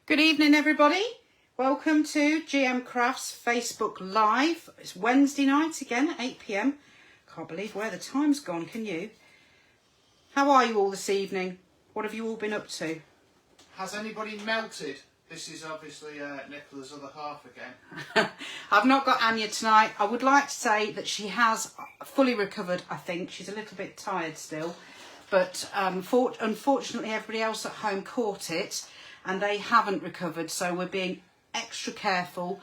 Good evening, everybody. Welcome to GM Crafts Facebook Live. It's Wednesday night again at 8 p.m. Can't believe where the time's gone, can you? How are you all this evening? What have you all been up to? Has anybody melted? This is obviously Nicola's other half again. I've not got Anya tonight. I would like to say that she has fully recovered, I think. She's a little bit tired still. But unfortunately, everybody else at home caught it and they haven't recovered. So we're being extra careful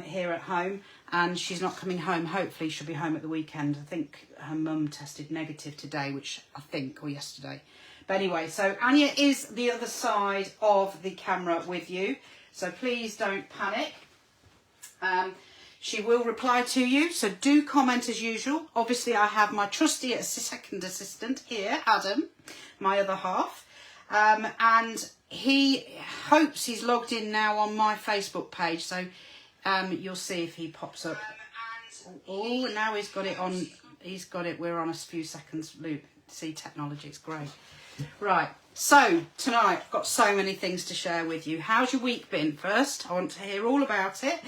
here at home. And she's not coming home. Hopefully she'll be home at the weekend. I think her mum tested negative today, or yesterday. But anyway, so Anya is the other side of the camera with you. So please don't panic. She will reply to you. So do comment as usual. Obviously, I have my trusty second assistant here, Adam, my other half. And he hopes he's logged in now on my Facebook page. So you'll see if he pops up. Oh, now he's got it on. He's got it. We're on a few seconds loop. See, technology, it's great. Right, so tonight I've got so many things to share with you. How's your week been? First, I want to hear all about it.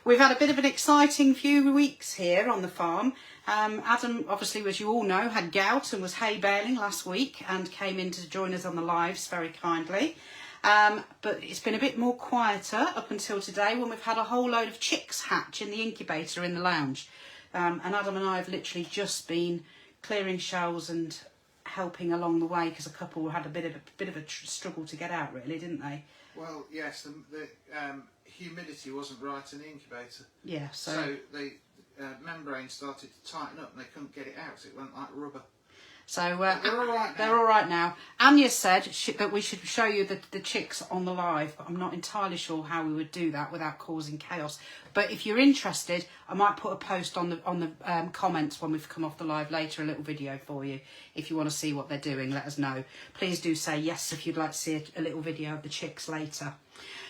We've had a bit of an exciting few weeks here on the farm. Adam, obviously, as you all know, had gout and was hay baling last week and came in to join us on the lives very kindly. But it's been a bit more quieter up until today when we've had a whole load of chicks hatch in the incubator in the lounge. And Adam and I have literally just been clearing shelves and helping along the way because a couple had a bit of a struggle to get out, really, didn't they? Well, yes, the humidity wasn't right in the incubator. Yeah, so the membrane started to tighten up and they couldn't get it out, so it went like rubber. So they're all right now. They're all right now. Anya said that we should show you the chicks on the live, but I'm not entirely sure how we would do that without causing chaos. But if you're interested, I might put a post on the comments when we've come off the live later, a little video for you. If you want to see what they're doing, let us know. Please do say yes if you'd like to see a little video of the chicks later.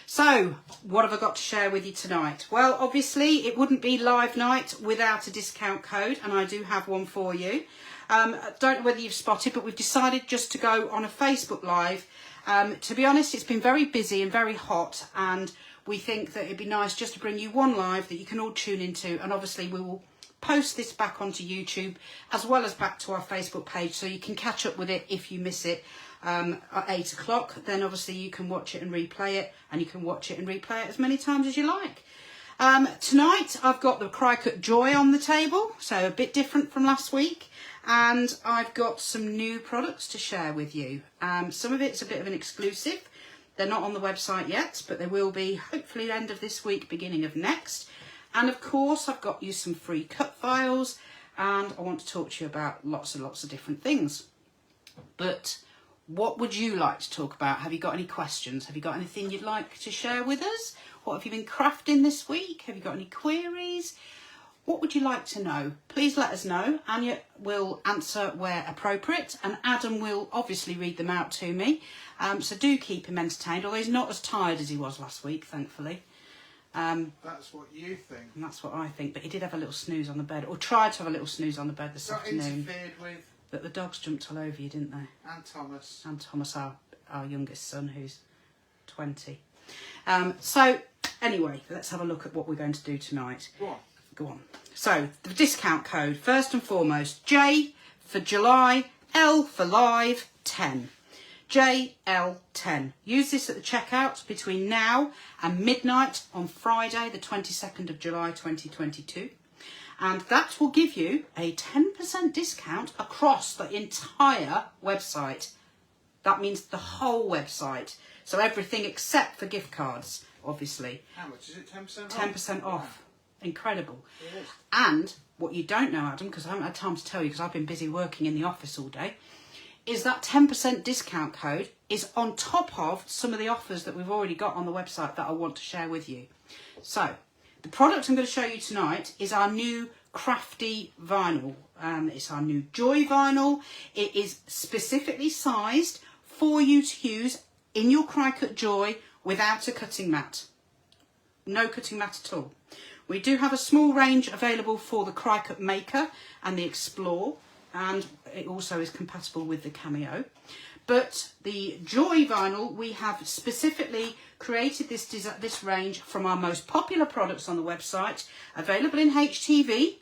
So, what have I got to share with you tonight? Well, obviously, it wouldn't be live night without a discount code, and I do have one for you. I don't know whether you've spotted, but we've decided just to go on a Facebook Live. To be honest, it's been very busy and very hot, and we think that it'd be nice just to bring you one live that you can all tune into, and obviously we will post this back onto YouTube as well as back to our Facebook page, so you can catch up with it if you miss it at 8 o'clock. Then obviously you can watch it and replay it, and you can watch it and replay it as many times as you like. Tonight I've got the Cricut Joy on the table, so a bit different from last week. And I've got some new products to share with you. Some of it's a bit of an exclusive. They're not on the website yet, but they will be hopefully end of this week, beginning of next. And of course, I've got you some free cut files, and I want to talk to you about lots and lots of different things. But what would you like to talk about? Have you got any questions? Have you got anything you'd like to share with us? What have you been crafting this week? Have you got any queries? What would you like to know? Please let us know. Anya will answer where appropriate, and Adam will obviously read them out to me. So do keep him entertained, although he's not as tired as he was last week, thankfully. That's what you think. And that's what I think, but he did have a little snooze on the bed, or tried to have a little snooze on the bed this afternoon. Interfered with. But the dogs jumped all over you, didn't they? And Thomas. And Thomas, our youngest son, who's 20. So anyway, let's have a look at what we're going to do tonight. Go on. So, the discount code, first and foremost, J for July, L for live, 10. JL10. Use this at the checkout between now and midnight on Friday, the 22nd of July, 2022. And that will give you a 10% discount across the entire website. That means the whole website. So everything except for gift cards, obviously. How much is it? 10% off? 10% off. Wow. Incredible. It is. And what you don't know, Adam, because I haven't had time to tell you because I've been busy working in the office all day, is that 10% discount code is on top of some of the offers that we've already got on the website that I want to share with you. So, the product I'm going to show you tonight is our new Crafty Vinyl. It's our new Joy vinyl. It is specifically sized for you to use in your Cricut Joy without a cutting mat. No cutting mat at all. We do have a small range available for the Cricut Maker and the Explore, and it also is compatible with the Cameo. But the Joy vinyl, we have specifically created this range from our most popular products on the website, available in HTV.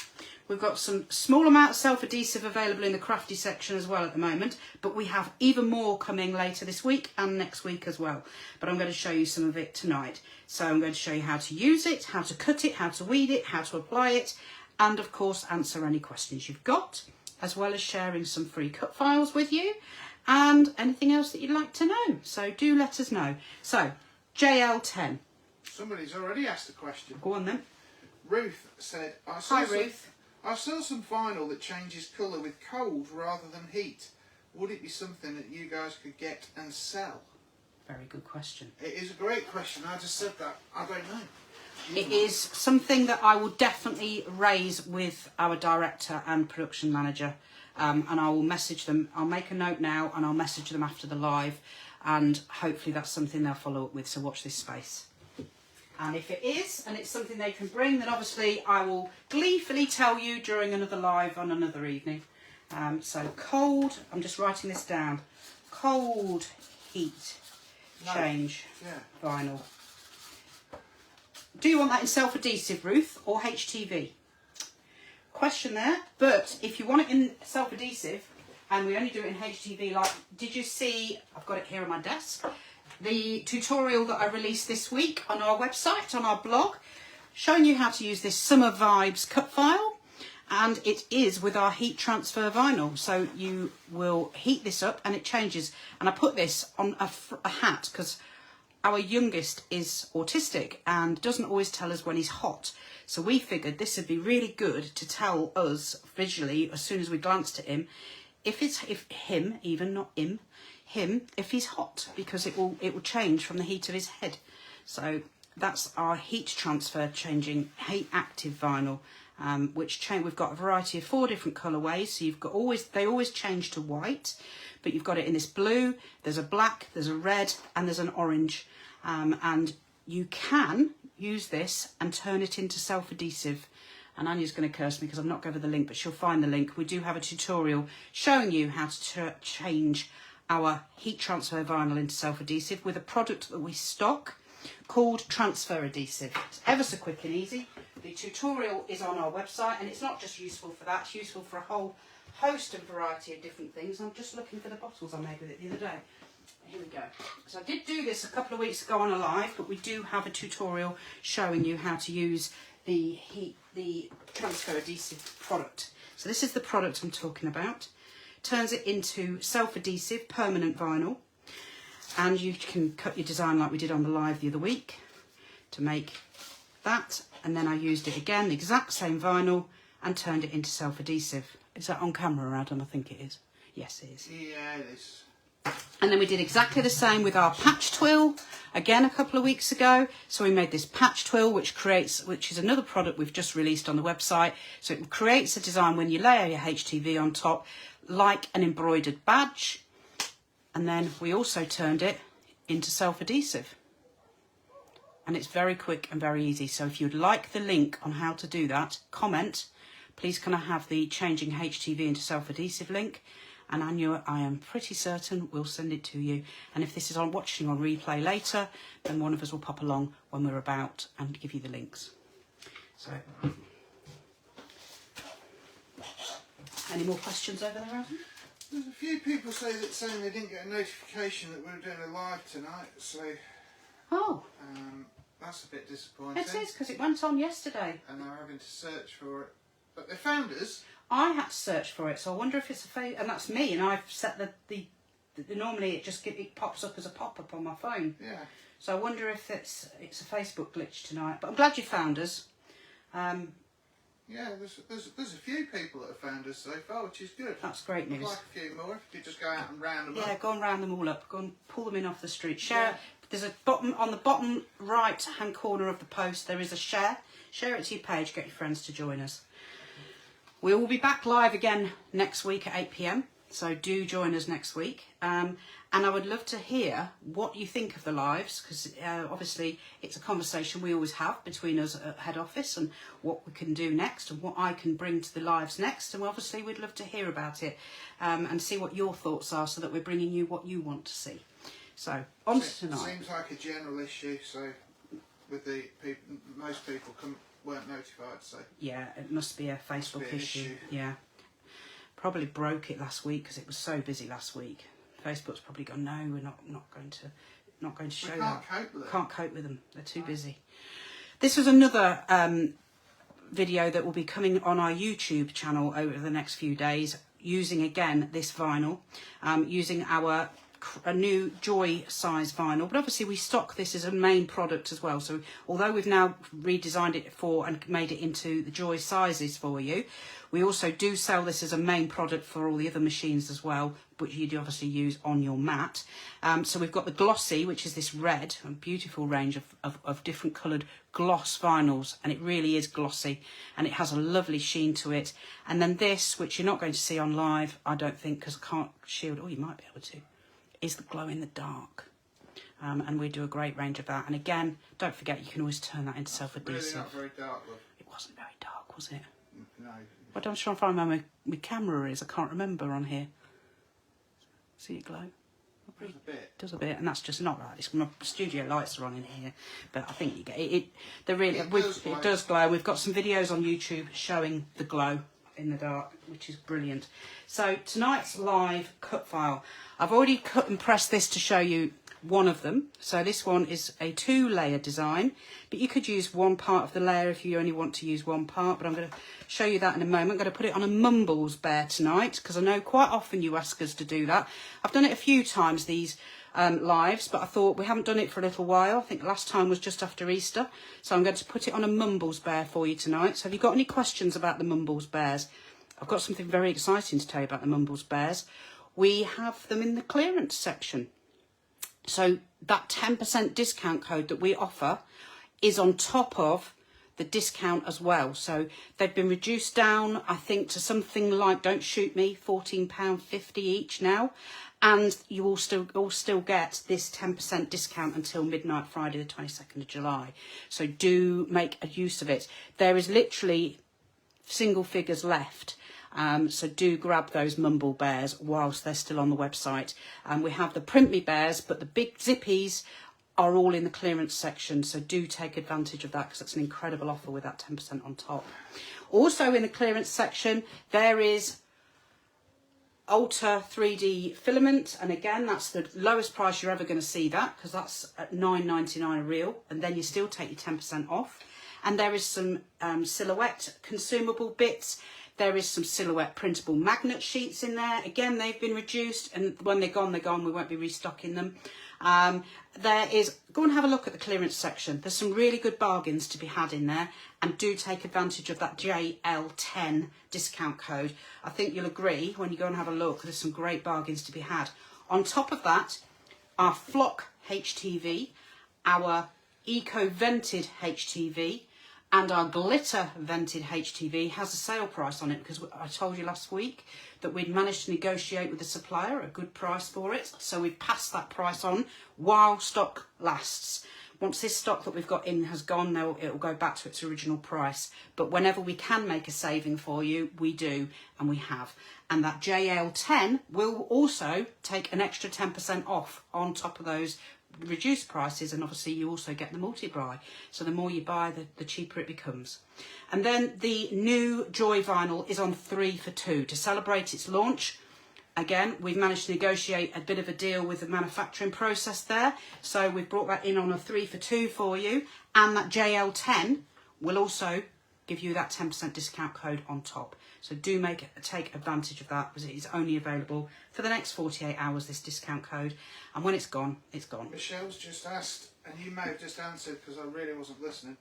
We've got some small amount of self-adhesive available in the Crafty section as well at the moment, but we have even more coming later this week and next week as well. But I'm going to show you some of it tonight. So I'm going to show you how to use it, how to cut it, how to weed it, how to apply it, and of course answer any questions you've got, as well as sharing some free cut files with you and anything else that you'd like to know. So do let us know. So JL10. Somebody's already asked a question. Go on then. Ruth said, Hi Ruth. I saw some vinyl that changes colour with cold rather than heat. Would it be something that you guys could get and sell? Very good question. It is a great question. I just said that. I don't know. It is something that I will definitely raise with our director and production manager, and I will message them. I'll make a note now and I'll message them after the live, and hopefully that's something they'll follow up with, so watch this space. And if it is, and it's something they can bring, then obviously I will gleefully tell you during another live on another evening. So cold, I'm just writing this down, cold heat change vinyl. Do you want that in self-adhesive, Ruth, or HTV? Question there, but if you want it in self-adhesive, and we only do it in HTV, like, did you see, I've got it here on my desk, the tutorial that I released this week on our website, on our blog, showing you how to use this Summer Vibes cut file, and it is with our heat transfer vinyl. So you will heat this up and it changes. And I put this on a hat because our youngest is autistic and doesn't always tell us when he's hot. So we figured this would be really good to tell us visually as soon as we glanced at him, if he's hot, because it will change from the heat of his head. So that's our heat transfer changing heat active vinyl, we've got a variety of 4 different colourways. So you've got they always change to white, but you've got it in this blue, there's a black, there's a red, and there's an orange, and you can use this and turn it into self-adhesive. And Anya's going to curse me because I'm not going to give her the link, but she'll find the link. We do have a tutorial showing you how to change our heat transfer vinyl into self-adhesive with a product that we stock called transfer adhesive. It's ever so quick and easy. The tutorial is on our website, and it's not just useful for that, it's useful for a whole host and variety of different things. I'm just looking for the bottles I made with it the other day. Here we go. So I did do this a couple of weeks ago on a live, but we do have a tutorial showing you how to use the transfer adhesive product. So this is the product I'm talking about. Turns it into self-adhesive permanent vinyl, and you can cut your design like we did on the live the other week to make that. And then I used it again, the exact same vinyl, and turned it into self-adhesive. Is that on camera, Adam? I think it is. Yes, it is. Yeah, it is. And then we did exactly the same with our patch twill, again a couple of weeks ago. So we made this patch twill, which is another product we've just released on the website. So it creates a design when you layer your HTV on top, like an embroidered badge. And then we also turned it into self-adhesive. And it's very quick and very easy. So if you'd like the link on how to do that, comment. Please can I have the changing HTV into self-adhesive link? And Anya, I am pretty certain we'll send it to you. And if this is watching on replay later, then one of us will pop along when we're about and give you the links. So, any more questions over there, Adam? There's a few people saying they didn't get a notification that we were doing a live tonight, so that's a bit disappointing. It is, because it went on yesterday. And they're having to search for it. But they found us. I had to search for it, so I wonder if it's a and that's me, and I've set the normally it pops up as a pop-up on my phone. Yeah. So I wonder if it's a Facebook glitch tonight. But I'm glad you found us. Yeah, there's a few people that have found us so far, which is good. That's great news. I'd like a few more. If you could just go out and round them up. Yeah, go and round them all up. Go and pull them in off the street. Share. There's a bottom on the bottom right-hand corner of the post. There is a share. Share it to your page. Get your friends to join us. We will be back live again next week at 8 PM. So do join us next week. And I would love to hear what you think of the lives, because obviously it's a conversation we always have between us at head office, and what we can do next and what I can bring to the lives next. And obviously we'd love to hear about it and see what your thoughts are, so that we're bringing you what you want to see. So on to tonight. Seems like a general issue, so with the people, most people weren't notified, so. Yeah, it must be a Facebook issue. Yeah. Probably broke it last week because it was so busy last week. Facebook's probably gone, no, we're not going to show that. Can't cope with them. They're too busy. This was another video that will be coming on our YouTube channel over the next few days, using again this vinyl, using a new Joy size vinyl, but obviously we stock this as a main product as well. So although we've now redesigned it and made it into the Joy sizes for you, we also do sell this as a main product for all the other machines as well, which you do obviously use on your mat. So we've got the glossy, which is this red, a beautiful range of different coloured gloss vinyls, and it really is glossy, and it has a lovely sheen to it. And then this, which you're not going to see on live, I don't think, because I can't shield, you might be able to, is the glow in the dark. And we do a great range of that. And again, don't forget, you can always turn that into self-adhesive. Really not very dark, love. It wasn't very dark, was it? No. I don't try and find where my camera is. I can't remember on here. See it glow? Does a bit. Does a bit, and that's just not right. It's my studio lights are on in here, but I think you get it. It does glow. We've got some videos on YouTube showing the glow in the dark, which is brilliant. So tonight's live cut file, I've already cut and pressed this to show you one of them. So this one is a 2-layer design, but you could use one part of the layer if you only want to use one part, but I'm going to show you that in a moment. I'm going to put it on a Mumbles bear tonight, because I know quite often you ask us to do that. I've done it a few times, these lives, but I thought we haven't done it for a little while. I think last time was just after Easter, so I'm going to put it on a Mumbles bear for you tonight. So have you got any questions about the Mumbles bears? I've got something very exciting to tell you about the Mumbles bears. We have them in the clearance section. So that 10% discount code that we offer is on top of the discount as well. So they've been reduced down, I think, to something like, don't shoot me, £14.50 each now. And you will still get this 10% discount until midnight Friday the 22nd of July. So do make a use of it. There is literally single figures left. So do grab those Mumble bears whilst they're still on the website. We have the Print Me bears, but the big zippies are all in the clearance section. So do take advantage of that, because that's an incredible offer with that 10% on top. Also in the clearance section, there is Ultra 3D filament. And again, that's the lowest price you're ever going to see that, because that's at £9.99 a reel. And then you still take your 10% off. And there is some silhouette consumable bits. There is some silhouette printable magnet sheets in there. Again, they've been reduced, and when they're gone, they're gone. We won't be restocking them. Go and have a look at the clearance section. There's some really good bargains to be had in there, and do take advantage of that JL10 discount code. I think you'll agree when you go and have a look, there's some great bargains to be had. On top of that, our Flock HTV, our Eco Vented HTV, and our Glitter Vented HTV has a sale price on it, because I told you last week that we'd managed to negotiate with the supplier a good price for it. So we've passed that price on while stock lasts. Once this stock that we've got in has gone, now it'll go back to its original price. But whenever we can make a saving for you, we do, and we have. And that JL10 will also take an extra 10% off on top of those reduced prices, and obviously you also get the multi-buy, so the more you buy, the cheaper it becomes. And then the new Joy vinyl is on 3 for 2 to celebrate its launch. Again, we've managed to negotiate a bit of a deal with the manufacturing process there, so we've brought that in on a 3 for 2 for you, and that JL10 will also give you that 10% discount code on top. So do take advantage of that, because it is only available for the next 48 hours, this discount code. And when it's gone, it's gone. Michelle's just asked, and you may have just answered because I really wasn't listening,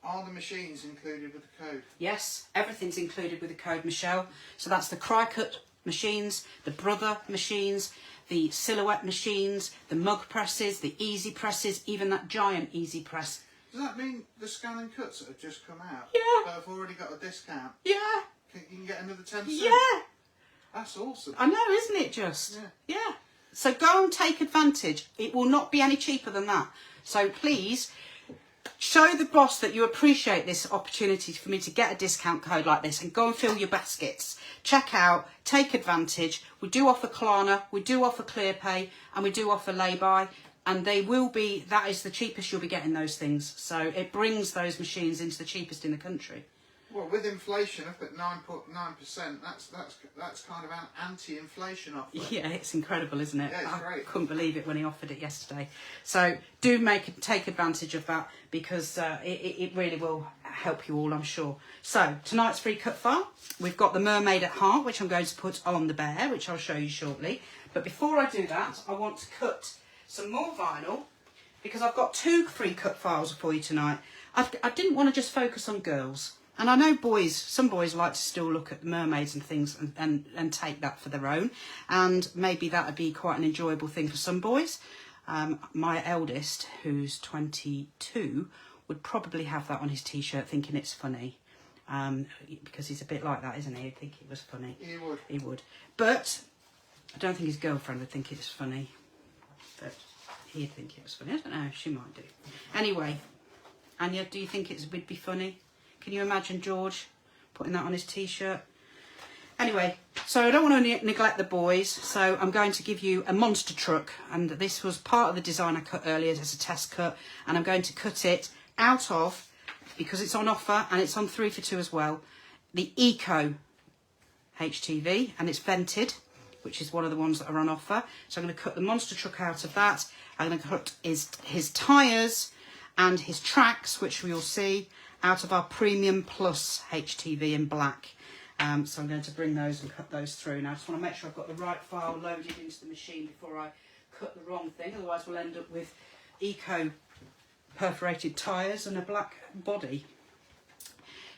are the machines included with the code? Yes, everything's included with the code, Michelle. So that's the Cricut machines, the Brother machines, the Silhouette machines, the mug presses, the easy presses, even that giant easy press. Does that mean the scan and cuts that have just come out? Yeah. That have already got a discount? Yeah. You can get another 10%? Yeah. That's awesome. I know, isn't it just? Yeah. So go and take advantage. It will not be any cheaper than that. So please show the boss that you appreciate this opportunity for me to get a discount code like this, and go and fill your baskets. Check out, take advantage. We do offer Klarna, we do offer ClearPay, and we do offer lay-by. And they will be, that is the cheapest you'll be getting those things. So it brings those machines into the cheapest in the country. Well, with inflation up at 9.9%, that's kind of an anti-inflation offer. Yeah, it's incredible, isn't it? Yeah, it's I great. couldn't believe it when he offered it yesterday. So do take advantage of that, because it really will help you all, I'm sure. So tonight's free cut file, we've got the Mermaid at Heart, which I'm going to put on the bear, which I'll show you shortly. But before I do that, I want to cut some more vinyl, because I've got 2 free cut files for you tonight. I didn't want to just focus on girls. And I know some boys like to still look at the mermaids and things and take that for their own. And maybe that would be quite an enjoyable thing for some boys. My eldest, who's 22, would probably have that on his T-shirt thinking it's funny. Because he's a bit like that, isn't he? He'd think it was funny. He would. He would. But I don't think his girlfriend would think it's funny. But he'd think it was funny. I don't know, she might do. Anyway, Anya, do you think it would be funny? Can you imagine George putting that on his T-shirt? Anyway, so I don't want to neglect the boys, so I'm going to give you a monster truck. And this was part of the design I cut earlier as a test cut. And I'm going to cut it out of, because it's on offer and it's on 3 for 2 as well, the Eco HTV, and it's vented, which is one of the ones that are on offer. So I'm going to cut the monster truck out of that. I'm going to cut his tyres and his tracks, which we'll see, out of our Premium Plus HTV in black. So I'm going to bring those and cut those through. Now I just want to make sure I've got the right file loaded into the machine before I cut the wrong thing, otherwise we'll end up with Eco perforated tyres and a black body.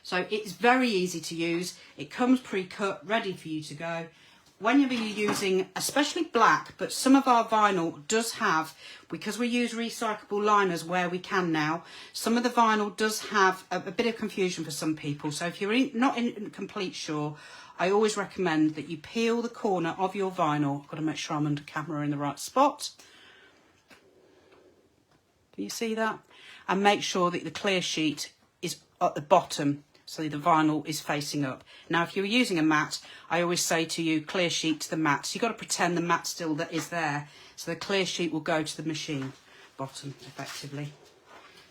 So it's very easy to use. It comes pre-cut, ready for you to go. Whenever you're using, especially black, but some of our vinyl does have, because we use recyclable liners where we can now, some of the vinyl does have a bit of confusion for some people. So if you're not in complete sure, I always recommend that you peel the corner of your vinyl. I've got to make sure I'm under camera in the right spot. Can you see that? And make sure that the clear sheet is at the bottom, so the vinyl is facing up. Now, if you're using a mat, I always say to you, clear sheet to the mat. So you've got to pretend the mat still is there. So the clear sheet will go to the machine bottom, effectively.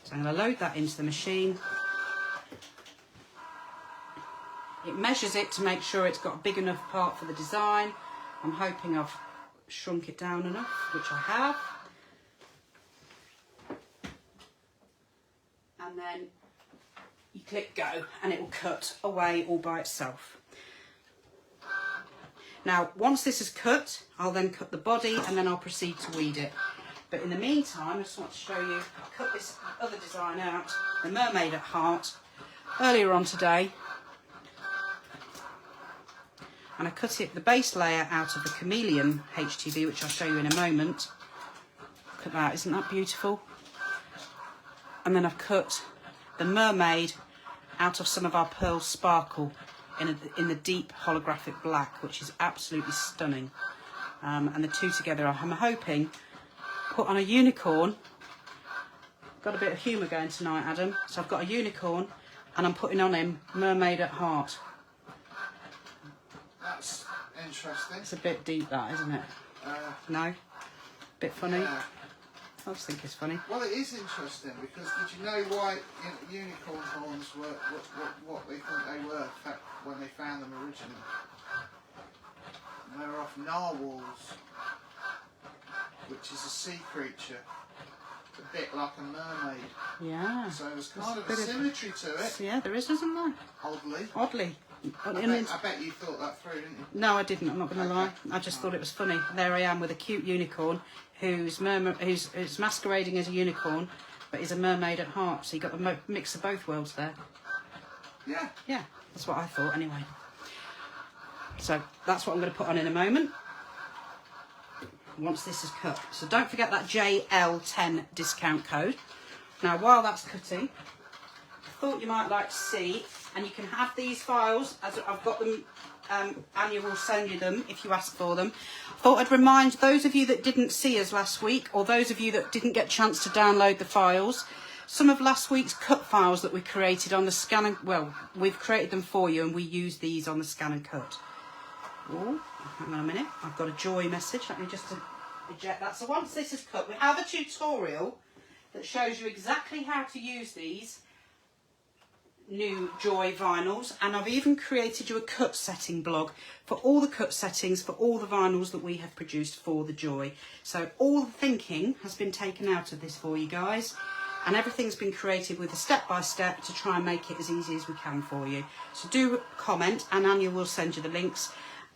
So I'm going to load that into the machine. It measures it to make sure it's got a big enough part for the design. I'm hoping I've shrunk it down enough, which I have. And then you click go and it will cut away all by itself. Now, once this is cut, I'll then cut the body and then I'll proceed to weed it. But in the meantime, I just want to show you, I cut this other design out, the Mermaid at Heart, earlier on today. And I cut it, the base layer, out of the Chameleon HTV, which I'll show you in a moment. Look at that, isn't that beautiful? And then I've cut the Mermaid out of some of our Pearl Sparkle in the deep holographic black, which is absolutely stunning. And the two together, I'm hoping, put on a unicorn. Got a bit of humour going tonight, Adam. So I've got a unicorn and I'm putting on him Mermaid at Heart. That's interesting. It's a bit deep, that, isn't it? No? Bit funny? Yeah. I just think it's funny. Well, it is interesting, because did you know why unicorn horns were what they thought they were when they found them originally? They were off narwhals, which is a sea creature, a bit like a mermaid. Yeah. So there's kind of a symmetry to it. Yeah, there is, isn't there? Oddly. I bet you thought that through, didn't you? No, I didn't. I'm not going to lie. I just thought it was funny. There I am with a cute unicorn who's masquerading as a unicorn, but is a mermaid at heart. So you got the mix of both worlds there. Yeah. Yeah, that's what I thought anyway. So that's what I'm going to put on in a moment, once this is cut. So don't forget that JL10 discount code. Now, while that's cutting, I thought you might like to see, and you can have these files as I've got them Anya will send you them if you ask for them. Thought I'd remind those of you that didn't see us last week, or those of you that didn't get a chance to download the files, some of last week's cut files that we created on the scan and, well, we've created them for you and we use these on the scan and cut. Oh, hang on a minute, I've got a Joy message. Let me just eject that. So once this is cut, we have a tutorial that shows you exactly how to use these new Joy vinyls, and I've even created you a cut setting blog for all the cut settings for all the vinyls that we have produced for the Joy. So all the thinking has been taken out of this for you guys, and everything's been created with a step-by-step to try and make it as easy as we can for you. So do comment and Anya will send you the links.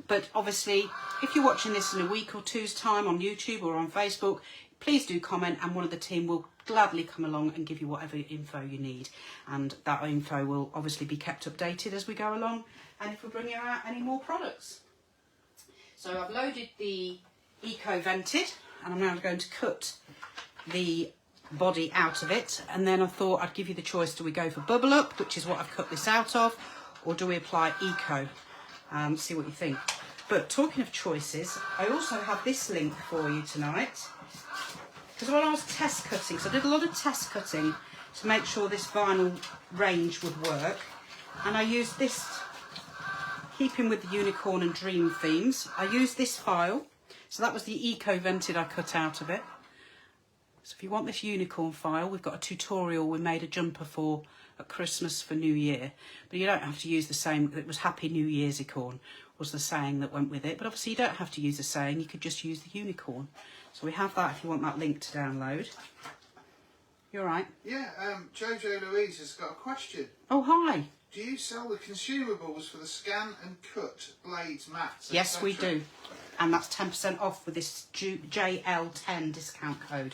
But obviously, if you're watching this in a week or two's time on YouTube or on Facebook, please do comment and one of the team will gladly come along and give you whatever info you need. And that info will obviously be kept updated as we go along and if we bring you out any more products. So I've loaded the Eco Vented and I'm now going to cut the body out of it, and then I thought I'd give you the choice: do we go for Bubble Up, which is what I've cut this out of, or do we apply Eco? See what you think. But talking of choices, I also have this link for you tonight, because when I was test cutting, so I did a lot of test cutting to make sure this vinyl range would work, and I used this, keeping with the unicorn and dream themes, I used this file. So that was the Eco Vented I cut out of it. So if you want this unicorn file, we've got a tutorial we made a jumper for at Christmas for New Year. But you don't have to use the same. It was Happy New Year's Icorn was the saying that went with it. But obviously you don't have to use the saying. You could just use the unicorn. So we have that if you want that link to download. You all right? Yeah, Jojo Louise has got a question. Oh, hi. Do you sell the consumables for the scan and cut blades, mats, Yes, etc.? we do. And that's 10% off with this JL10 discount code.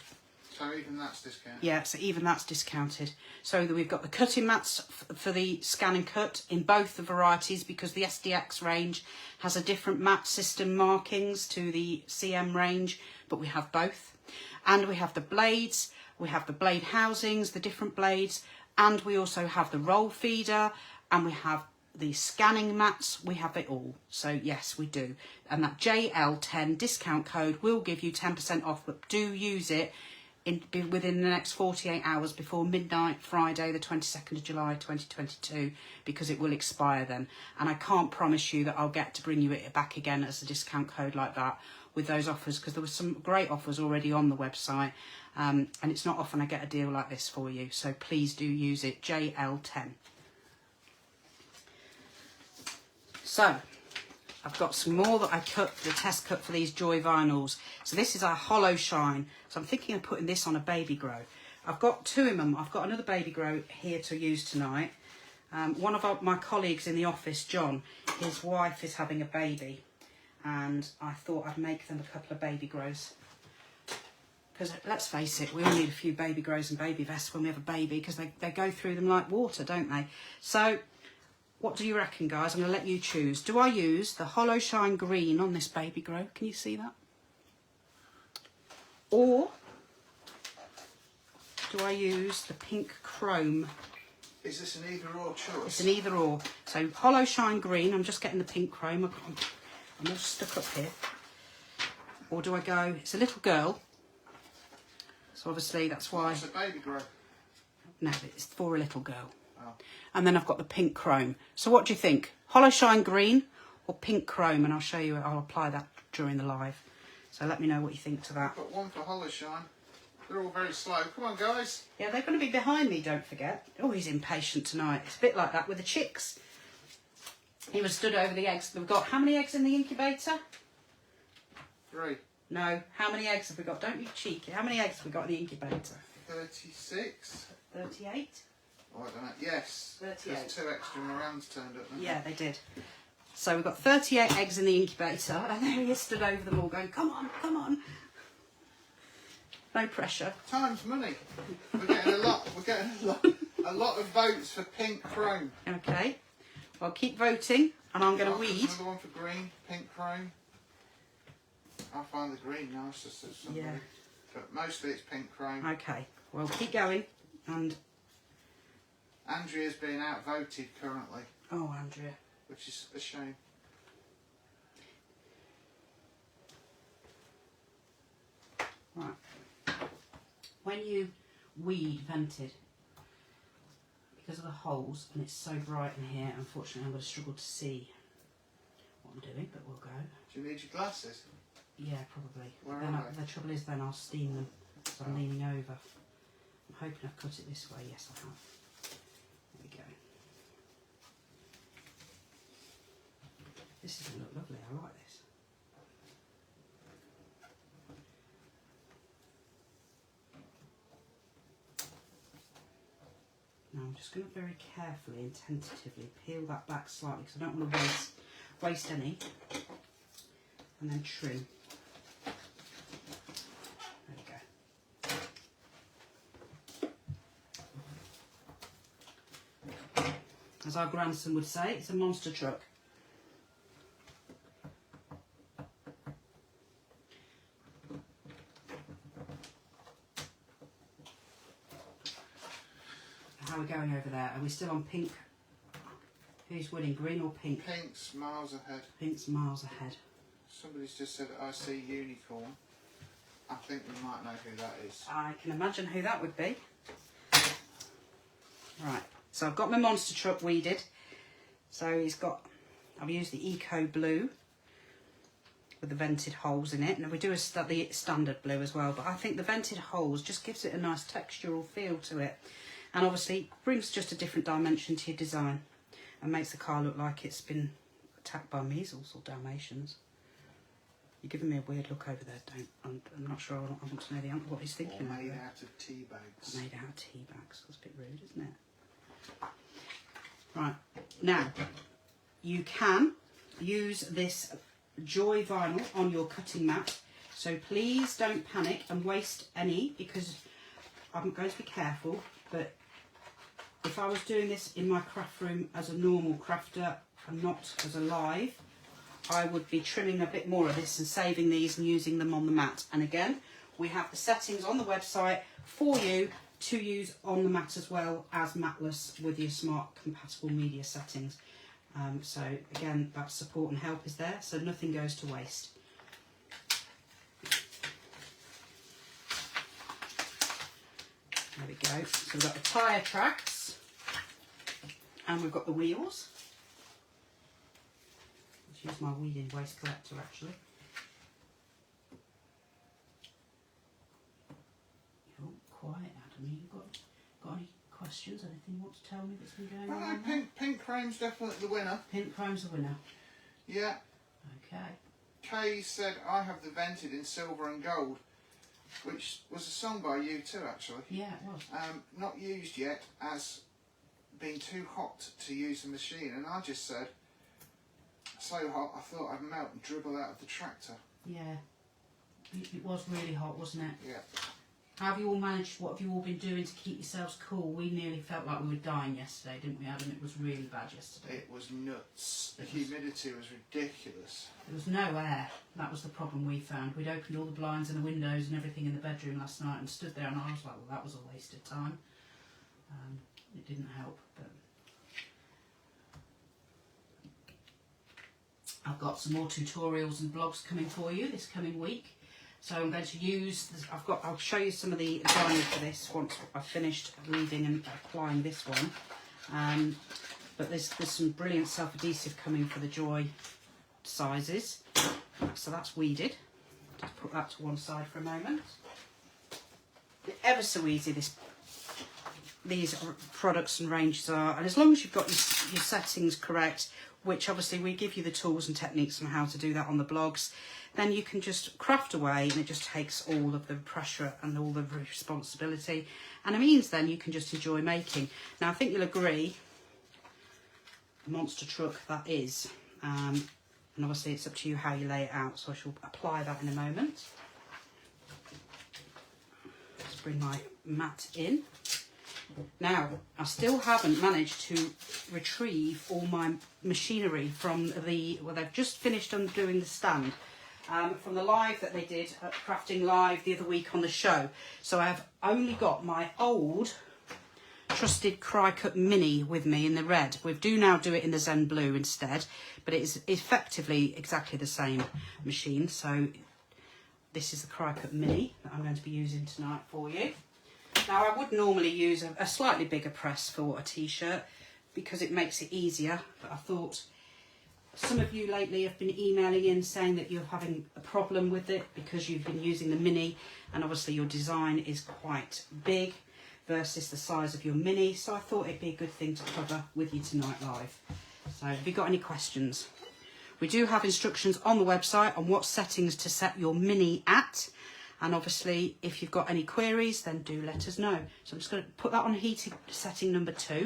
So even that's discounted? Yeah, so even that's discounted. So that we've got the cutting mats for the scan and cut in both the varieties, because the SDX range has a different mat system markings to the CM range, but we have both. And we have the blades, we have the blade housings, the different blades, and we also have the roll feeder, and we have the scanning mats. We have it all. So yes, we do. And that JL10 discount code will give you 10% off, but do use it within the next 48 hours before midnight Friday the 22nd of July 2022, because it will expire then, and I can't promise you that I'll get to bring you it back again as a discount code like that with those offers, because there were some great offers already on the website, and it's not often I get a deal like this for you, so please do use it. JL10. So I've got some more that I cut, the test cut for these Joy vinyls. So this is our Hollow Shine. So I'm thinking of putting this on a baby grow. I've got two in them. I've got another baby grow here to use tonight. One of my colleagues in the office, John, his wife is having a baby. And I thought I'd make them a couple of baby grows. Because let's face it, we all need a few baby grows and baby vests when we have a baby, because they go through them like water, don't they? So what do you reckon, guys? I'm going to let you choose. Do I use the Hollow Shine Green on this baby grow? Can you see that? Or do I use the Pink Chrome? Is this an either or choice? It's an either or. So Hollow Shine Green, I'm just getting the Pink Chrome. I'm all stuck up here. Or do I go, it's a little girl. So obviously that's why. It's a baby grow. No, it's for a little girl. Oh. And then I've got the Pink Chrome. So what do you think? Hollow Shine Green or Pink Chrome? And I'll show you, I'll apply that during the live. So let me know what you think to that. I've got one for Hollow Shine. They're all very slow. Come on, guys. Yeah, they're going to be behind me, don't forget. Oh, he's impatient tonight. It's a bit like that with the chicks. He was stood over the eggs. We've got how many eggs in the incubator? 3. No. How many eggs have we got? Don't be cheeky. How many eggs have we got in the incubator? 36. 38? Oh, I don't know. Yes. 38. There's 2 extra Morans turned up. Yeah, they did. So we've got 38 eggs in the incubator, and there he is stood over them all going, come on, come on. No pressure. Time's money. We're getting a lot. We're getting a lot of votes for Pink Chrome. Okay. Well, keep voting, and I'm going to weed. Another one for green, Pink Chrome. I find the green nicer, so somebody. Yeah. But mostly it's Pink Chrome. Okay. Well, keep going, and Andrea's being outvoted currently, oh, Andrea. which is a shame. Right. When you weed vented, because of the holes, and it's so bright in here, unfortunately I'm going to struggle to see what I'm doing, but we'll go. Do you need your glasses? Yeah, probably. Where Then are they? the trouble is then I'll steam them, so I'm leaning over. I'm hoping I've cut it this way. Yes, I have. There we go. This is going to look lovely. I like this. Now I'm just going to very carefully and tentatively peel that back slightly because I don't want to waste any, and then trim. There we go. As our grandson would say, it's a monster truck. How are we going over there? Are we still on pink? Who's winning, green or pink? Pink's miles ahead. Pink's miles ahead. Somebody's just said, I see unicorn. I think we might know who that is. I can imagine who that would be. Right, so I've got my monster truck weeded. So I've used the Eco Blue with the vented holes in it. And we do the standard blue as well, but I think the vented holes just gives it a nice textural feel to it. And obviously brings just a different dimension to your design and makes the car look like it's been attacked by measles or Dalmatians. You're giving me a weird look over there, I'm not sure. I want to know what he's thinking. Or made out of tea bags. Made out of tea bags. That's a bit rude, isn't it? Right, now you can use this Joy vinyl on your cutting mat. So please don't panic and waste any, because I'm going to be careful. But if I was doing this in my craft room as a normal crafter and not as a live, I would be trimming a bit more of this and saving these and using them on the mat. And again, we have the settings on the website for you to use on the mat as well as matless with your smart compatible media settings. So again, that support and help is there, so nothing goes to waste. There we go. So we've got the tyre tracks and we've got the wheels. Let's use my weeding waste collector actually. You're all quiet, Adam. You got any questions? Anything you want to tell me that's been going on? Pink chrome's definitely the winner. Pink chrome's the winner. Yeah. Okay. Kay said, I have the vented in silver and gold, which was a song by you too, actually. Yeah, it was. Not used yet, as being too hot to use the machine, and I just said, so hot I thought I'd melt and dribble out of the tractor. Yeah. It was really hot, wasn't it? Yeah. How have you all managed? What have you all been doing to keep yourselves cool? We nearly felt like we were dying yesterday, didn't we, Adam? It was really bad yesterday. It was nuts. The humidity was ridiculous. There was no air. That was the problem we found. We'd opened all the blinds and the windows and everything in the bedroom last night and stood there, and I was like, well, that was a waste of time. It didn't help, but I've got some more tutorials and blogs coming for you this coming week. So I'm going to use this, I'll show you some of the design for this once I've finished weeding and applying this one. But there's some brilliant self-adhesive coming for the Joy sizes. So that's weeded. Just put that to one side for a moment. Ever so easy these products and ranges are, and as long as you've got your settings correct, which obviously we give you the tools and techniques on how to do that on the blogs, then you can just craft away and it just takes all of the pressure and all the responsibility, and it means then you can just enjoy making. Now I think you'll agree, monster truck that is, and obviously it's up to you how you lay it out, so I shall apply that in a moment. Let's bring my mat in. Now, I still haven't managed to retrieve all my machinery from they've just finished undoing the stand, from the live that they did at Crafting Live the other week on the show. So I have only got my old trusted Cricut Mini with me in the red. We do now do it in the Zen Blue instead, but it is effectively exactly the same machine. So this is the Cricut Mini that I'm going to be using tonight for you. Now, I would normally use a slightly bigger press for a t-shirt because it makes it easier, but I thought some of you lately have been emailing in saying that you're having a problem with it because you've been using the Mini, and obviously your design is quite big versus the size of your Mini, so I thought it'd be a good thing to cover with you tonight live. So have you got any questions? We do have instructions on the website on what settings to set your Mini at, and obviously if you've got any queries then do let us know. So I'm just going to put that on heating setting number 2. I'm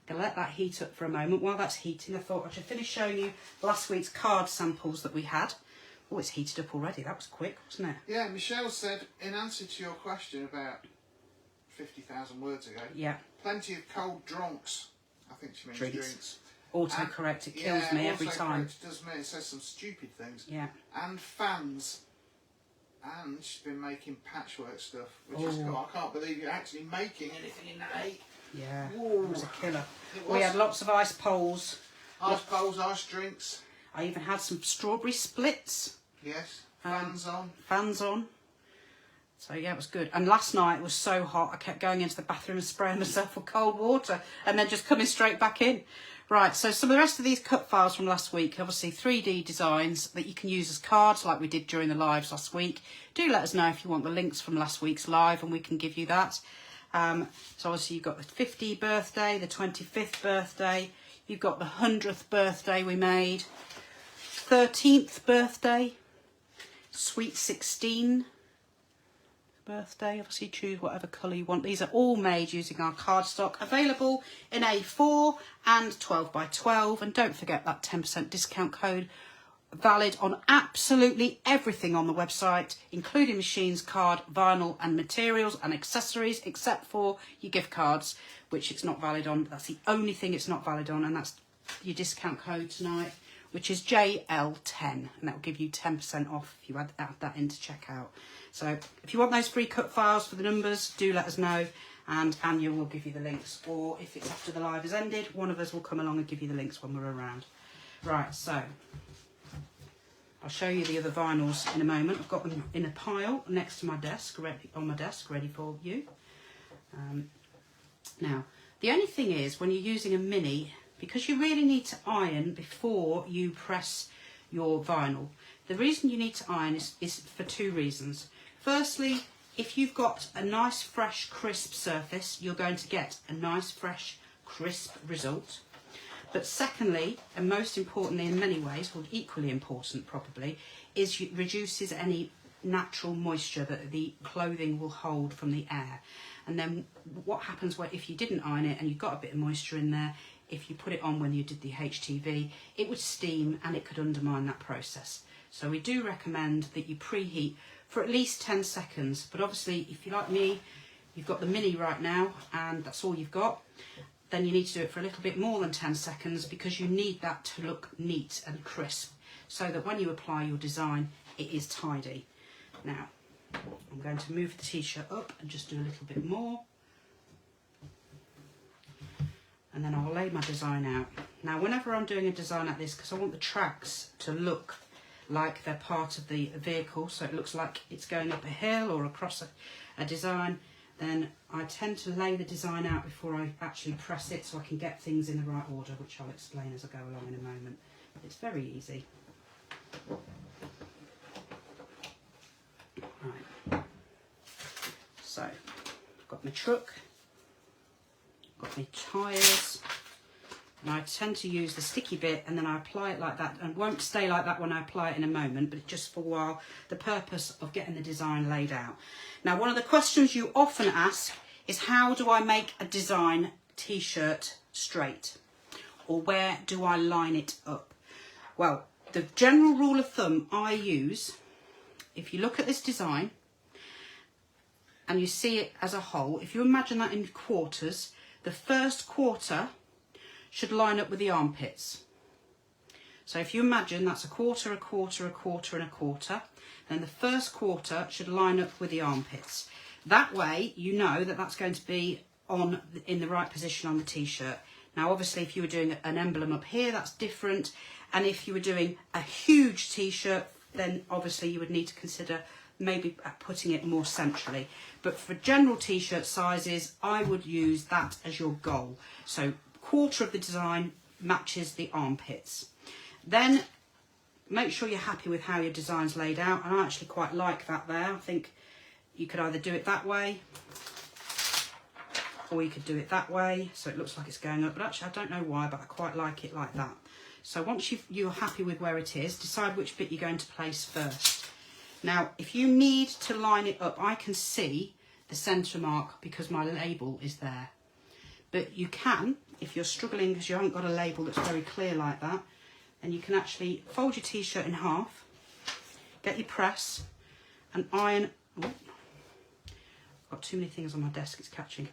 going to let that heat up for a moment. While that's heating, I thought I should finish showing you last week's card samples that we had. Oh, it's heated up already. That was quick, wasn't it? Yeah, Michelle said, in answer to your question about 50,000 words ago, yeah, plenty of cold drunks. I think she means drinks. Autocorrect, it kills me every time. It does me, it says some stupid things. Yeah. And fans. And she's been making patchwork stuff, which is cool. I can't believe you're actually making anything in that age. Yeah, Whoa. it was a killer. Was. We had lots of ice poles. Ice poles, ice drinks. I even had some strawberry splits. Yes, fans on. Fans on. So yeah, it was good. And last night it was so hot, I kept going into the bathroom and spraying myself with cold water and then just coming straight back in. Right, so some of the rest of these cut files from last week, obviously 3D designs that you can use as cards like we did during the lives last week. Do let us know if you want the links from last week's live and we can give you that. So obviously you've got the 50th birthday, the 25th birthday, you've got the 100th birthday we made, 13th birthday, sweet 16 birthday. Obviously choose whatever colour you want. These are all made using our cardstock, available in A4 and 12 by 12, and don't forget that 10% discount code, valid on absolutely everything on the website, including machines, card, vinyl and materials and accessories, except for your gift cards, which it's not valid on. That's the only thing it's not valid on, and that's your discount code tonight, which is JL10, and that will give you 10% off if you add that into checkout. So if you want those free cut files for the numbers, do let us know, and Anya will give you the links. Or if it's after the live has ended, one of us will come along and give you the links when we're around. Right, so I'll show you the other vinyls in a moment. I've got them in a pile next to my desk, ready for you. Now, the only thing is, when you're using a Mini, because you really need to iron before you press your vinyl. The reason you need to iron is for 2 reasons. Firstly, if you've got a nice, fresh, crisp surface, you're going to get a nice, fresh, crisp result. But secondly, and most importantly in many ways, well, equally important probably, is it reduces any natural moisture that the clothing will hold from the air. And then what happens if you didn't iron it and you got a bit of moisture in there, if you put it on when you did the HTV, it would steam and it could undermine that process. So we do recommend that you preheat for at least 10 seconds. But obviously, if you're like me, you've got the Mini right now and that's all you've got, then you need to do it for a little bit more than 10 seconds because you need that to look neat and crisp so that when you apply your design, it is tidy. Now, I'm going to move the t-shirt up and just do a little bit more. And then I'll lay my design out. Now, whenever I'm doing a design like this, because I want the tracks to look like they're part of the vehicle, so it looks like it's going up a hill or across a design, then I tend to lay the design out before I actually press it so I can get things in the right order, which I'll explain as I go along in a moment. It's very easy. Right. So, I've got my truck, got my tyres, and I tend to use the sticky bit and then I apply it like that, and it won't stay like that when I apply it in a moment, but just for a while, the purpose of getting the design laid out. Now, one of the questions you often ask is, how do I make a design t-shirt straight? Or where do I line it up? Well, the general rule of thumb I use, if you look at this design and you see it as a whole, if you imagine that in quarters, the first quarter should line up with the armpits. So if you imagine that's a quarter, a quarter, a quarter and a quarter, then the first quarter should line up with the armpits. That way you know that that's going to be in the right position on the t-shirt. Now obviously if you were doing an emblem up here, that's different, and if you were doing a huge t-shirt, then obviously you would need to consider maybe putting it more centrally. But for general t-shirt sizes, I would use that as your goal. So quarter of the design matches the armpits. Then make sure you're happy with how your design's laid out, and I actually quite like that there. I think you could either do it that way, or you could do it that way, so it looks like it's going up, but actually I don't know why, but I quite like it like that. So once you're happy with where it is, decide which bit you're going to place first. Now, if you need to line it up, I can see the centre mark because my label is there. But you can, if you're struggling because you haven't got a label that's very clear like that, and you can actually fold your t-shirt in half, get your press, and iron. Oh, I've got too many things on my desk, it's catching.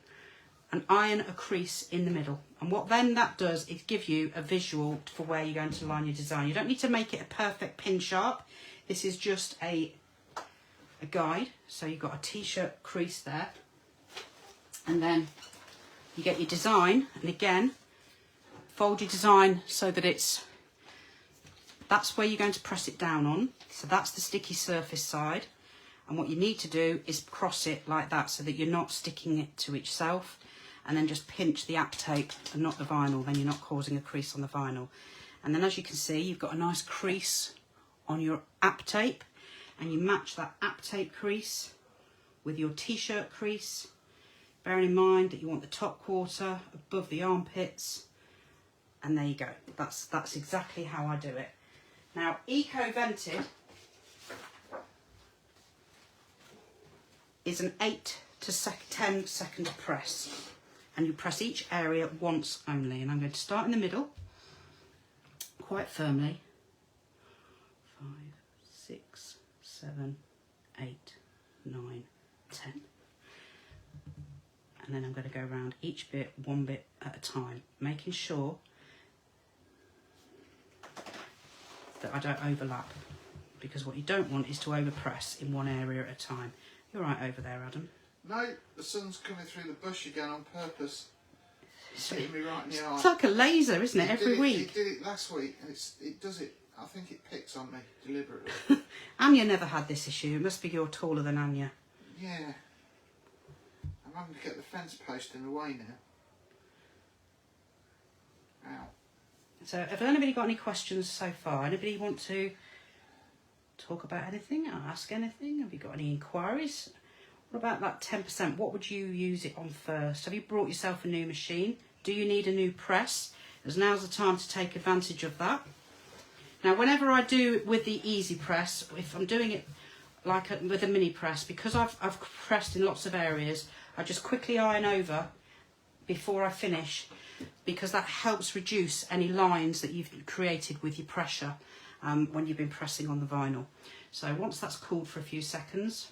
And iron a crease in the middle. And what then that does is give you a visual for where you're going to line your design. You don't need to make it a perfect pin sharp. This is just a guide. So you've got a t-shirt crease there. And then you get your design, and again, fold your design so that that's where you're going to press it down on. So that's the sticky surface side. And what you need to do is cross it like that so that you're not sticking it to itself, and then just pinch the app tape and not the vinyl, then you're not causing a crease on the vinyl. And then as you can see, you've got a nice crease on your app tape, and you match that app tape crease with your t-shirt crease, bearing in mind that you want the top quarter above the armpits, and there you go. That's exactly how I do it. Now, Eco-Vented is an 8 to 10 second press, and you press each area once only. And I'm going to start in the middle quite firmly. 5, 6, 7, 8, 9, 10. And then I'm going to go around each bit, one bit at a time, making sure that I don't overlap, because what you don't want is to overpress in one area at a time. You're right over there, Adam. No, the sun's coming through the bush again on purpose. It's hitting me right in the eye. It's like a laser, isn't it, every week? It did it last week, and it does it. I think it picks on me deliberately. Anya never had this issue. It must be you're taller than Anya. Yeah. I'm having to get the fence post in the way now. Ow. So, have anybody got any questions so far? Anybody want to talk about anything or ask anything? Have you got any inquiries? What about that 10%? What would you use it on first? Have you brought yourself a new machine? Do you need a new press? As now's the time to take advantage of that. Now, whenever I do it with the easy press, if I'm doing it like with a mini press, because I've pressed in lots of areas, I just quickly iron over before I finish, because that helps reduce any lines that you've created with your pressure when you've been pressing on the vinyl. So once that's cooled for a few seconds.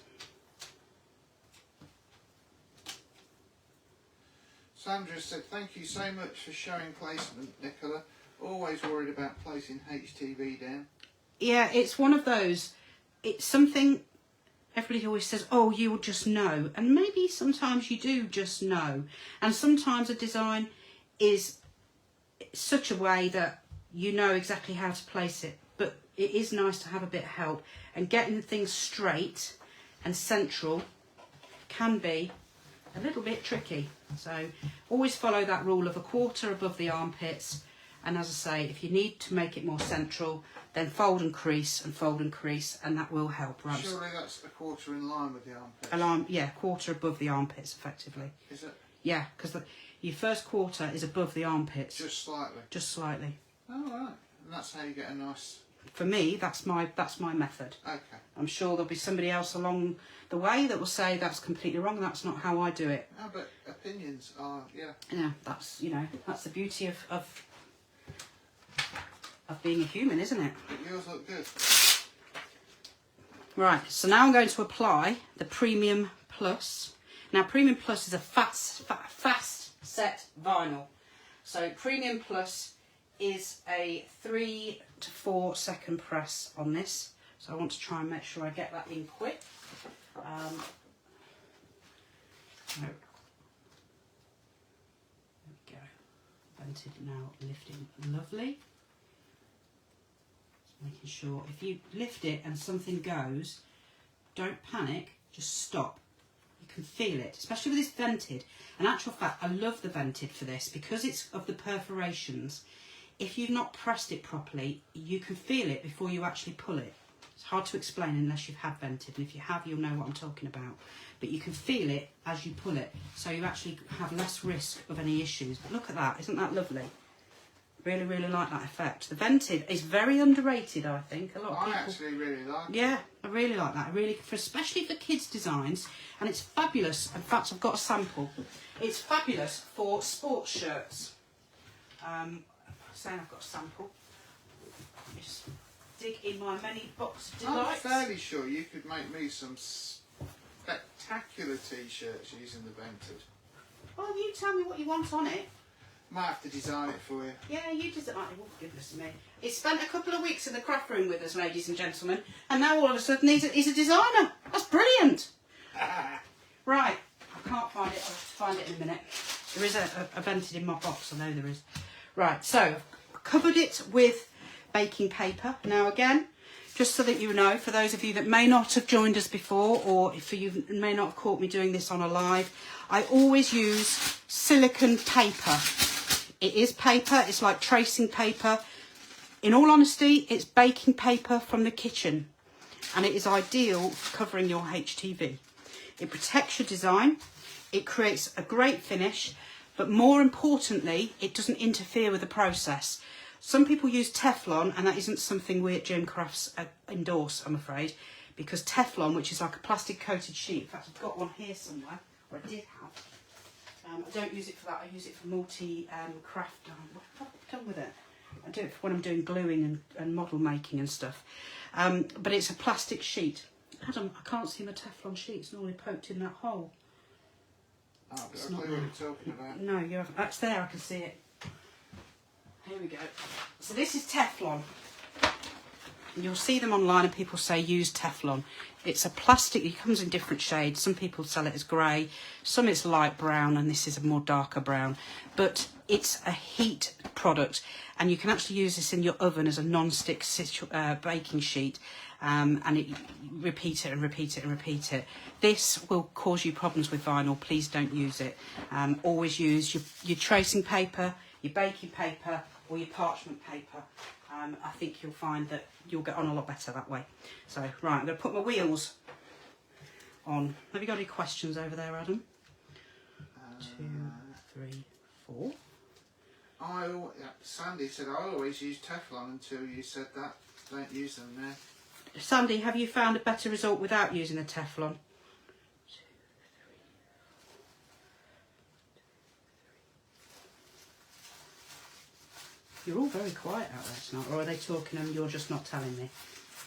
Sandra said, thank you so much for showing placement, Nicola. Always worried about placing HTV down. Yeah, it's one of those. It's something everybody always says, oh, you will just know. And maybe sometimes you do just know. And sometimes a design is such a way that you know exactly how to place it. But it is nice to have a bit of help. And getting things straight and central can be a little bit tricky. So always follow that rule of a quarter above the armpits. And as I say, if you need to make it more central, then fold and crease, and that will help. Right? Surely that's a quarter in line with the armpits. Yeah, quarter above the armpits, effectively. Is it? Yeah, because your first quarter is above the armpits. Just slightly? Just slightly. Oh, right. And that's how you get a nice... For me, that's my method. Okay. I'm sure there'll be somebody else along the way that will say that's completely wrong. That's not how I do it. No, but opinions are, yeah. Yeah, that's the beauty of being a human, isn't it? But yours look good. Right, so now I'm going to apply the Premium Plus. Now, Premium Plus is a fast set vinyl. So Premium Plus is a 3 to 4 second press on this. So I want to try and make sure I get that in quick. There we go. Vented now, lifting lovely. Just making sure if you lift it and something goes, don't panic, just stop. You can feel it, especially with this vented. In actual fact, I love the vented for this because it's of the perforations. If you've not pressed it properly, you can feel it before you actually pull it. It's hard to explain unless you've had vented, and if you have, you'll know what I'm talking about. But you can feel it as you pull it, so you actually have less risk of any issues. But look at that, isn't that lovely? Really, really like that effect. The vented is very underrated, I think. A lot of people... I actually really like it. Yeah, I really like that. I really, especially for kids' designs, and it's fabulous. In fact, I've got a sample. It's fabulous for sports shirts. Saying I've got a sample. Let me just dig in my many box of delights. I'm fairly sure you could make me some spectacular t-shirts using the vented. Well, you tell me what you want on it. Might have to design it for you. Yeah, you design it. Oh, goodness me. He spent a couple of weeks in the craft room with us, ladies and gentlemen, and now all of a sudden he's a designer. That's brilliant. Right, I can't find it. I'll have to find it in a minute. There is a vented in my box, I know there is. Right, so I've covered it with baking paper. Now again, just so that you know, for those of you that may not have joined us before, or if you may not have caught me doing this on a live, I always use silicone paper. It is paper, it's like tracing paper. In all honesty, it's baking paper from the kitchen, and it is ideal for covering your HTV. It protects your design, it creates a great finish, but more importantly, it doesn't interfere with the process. Some people use Teflon, and that isn't something we at Gem Crafts endorse, I'm afraid, because Teflon, which is like a plastic coated sheet, in fact I've got one here somewhere, or I did have. I don't use it for that, I use it for multi-craft. What have I done with it? I do it for when I'm doing gluing and model making and stuff. But it's a plastic sheet. Adam, I can't see my Teflon sheet, it's normally poked in that hole. Oh, but I know what you're talking about. No, you haven't. That's there, I can see it. Here we go. So this is Teflon. And you'll see them online and people say use Teflon. It's a plastic, it comes in different shades. Some people sell it as grey, some it's light brown, and this is a more darker brown. But it's a heat product, and you can actually use this in your oven as a non-stick baking sheet. And repeat it and repeat it and repeat it. This will cause you problems with vinyl. Please don't use it. Always use your tracing paper, your baking paper, or your parchment paper. I think you'll find that you'll get on a lot better that way. So, right, I'm going to put my wheels on. Have you got any questions over there, Adam? 2, 3, 4. Sandy said I always use Teflon until you said that. Don't use them now. Sandy, have you found a better result without using the Teflon? 2, 3, 4. You're all very quiet out there tonight, or are they talking and you're just not telling me?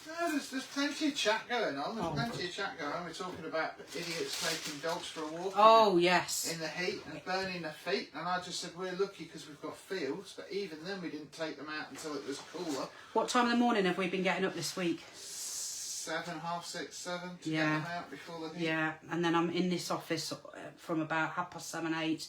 No, there's plenty of chat going on. There's plenty good. of chat going on. We're talking about idiots taking dogs for a walk. Oh, yes. In the heat and burning their feet. And I just said we're lucky because we've got fields, but even then we didn't take them out until it was cooler. What time in the morning have we been getting up this week? 7, half 6, 7 to get them out before the heat. Yeah, and then I'm in this office from about 7:30, 8,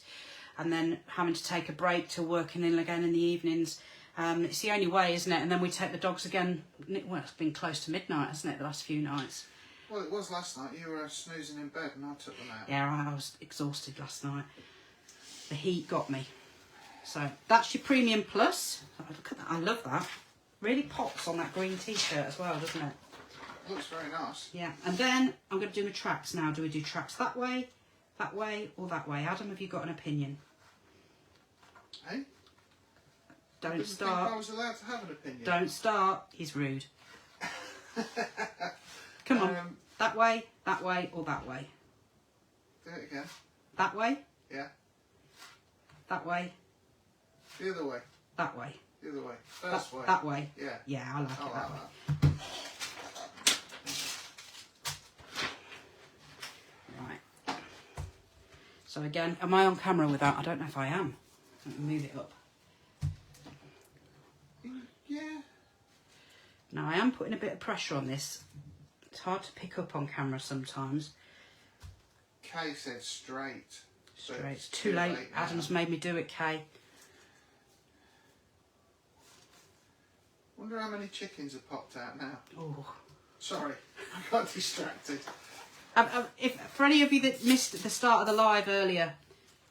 and then having to take a break to working in again in the evenings. It's the only way, isn't it? And then we take the dogs again. Well, it's been close to midnight, hasn't it, the last few nights? Well, it was last night. You were snoozing in bed and I took them out. Yeah, I was exhausted last night. The heat got me. So that's your Premium Plus. Oh, look at that, I love that. Really pops on that green t-shirt as well, doesn't it? Looks very nice. Yeah, and then I'm going to do my tracks now. Do we do tracks that way, or that way? Adam, have you got an opinion? Hey? Don't I didn't start. think I was allowed to have an opinion. Don't start. He's rude. Come on. That way, or that way? Do it again. That way? Yeah. That way? The other way. That way? The other way. First way. That way? Yeah. Yeah, I like it that way. That. Right. So again, am I on camera with that? I don't know if I am. Let me move it up. Yeah. Now I am putting a bit of pressure on this. It's hard to pick up on camera sometimes. Kay said straight. Straight. It's too late. Adam's made me do it, Kay. Wonder how many chickens have popped out now. Oh, Sorry, I got distracted. If for any of you that missed the start of the live earlier,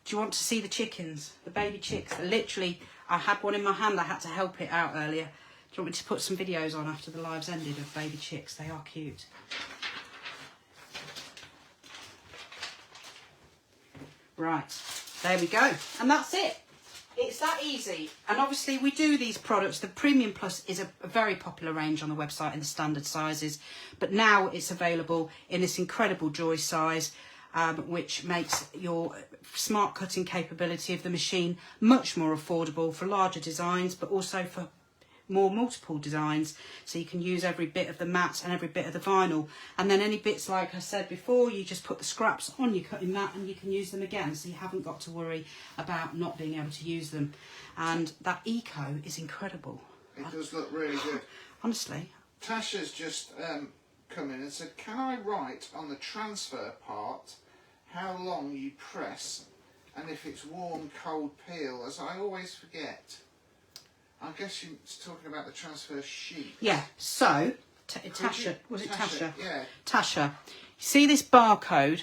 do you want to see the chickens, the baby chicks? Literally, I had one in my hand. I had to help it out earlier. Do you want me to put some videos on after the live's ended of baby chicks? They are cute. Right, there we go. And that's it. It's that easy. And obviously we do these products. The Premium Plus is a very popular range on the website in the standard sizes. But now it's available in this incredible Joy size, which makes your smart cutting capability of the machine much more affordable for larger designs, but also for more multiple designs, so you can use every bit of the mat and every bit of the vinyl, and then any bits, like I said before, you just put the scraps on your cutting mat and you can use them again, so you haven't got to worry about not being able to use them. And that eco is incredible. It does look really good. Honestly. Tasha's just come in and said, can I write on the transfer part how long you press and if it's warm, cold peel, as I always forget. I guess she's talking about the transfer sheet. Yeah, so, Tasha, was it Tasha? Yeah. Tasha, see this barcode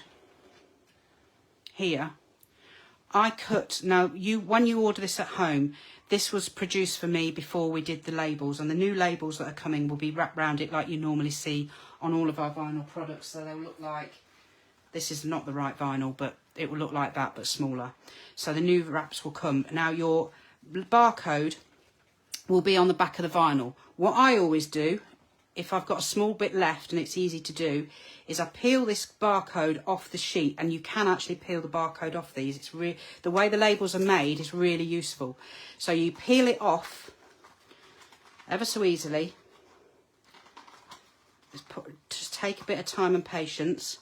here? I cut, now when you order this at home, this was produced for me before we did the labels, and the new labels that are coming will be wrapped around it like you normally see on all of our vinyl products, so they'll look like, this is not the right vinyl, but it will look like that, but smaller. So the new wraps will come. Now your barcode will be on the back of the vinyl. What I always do, if I've got a small bit left and it's easy to do, is I peel this barcode off the sheet, and you can actually peel the barcode off these. It's the way the labels are made is really useful. So you peel it off ever so easily. Just take a bit of time and patience.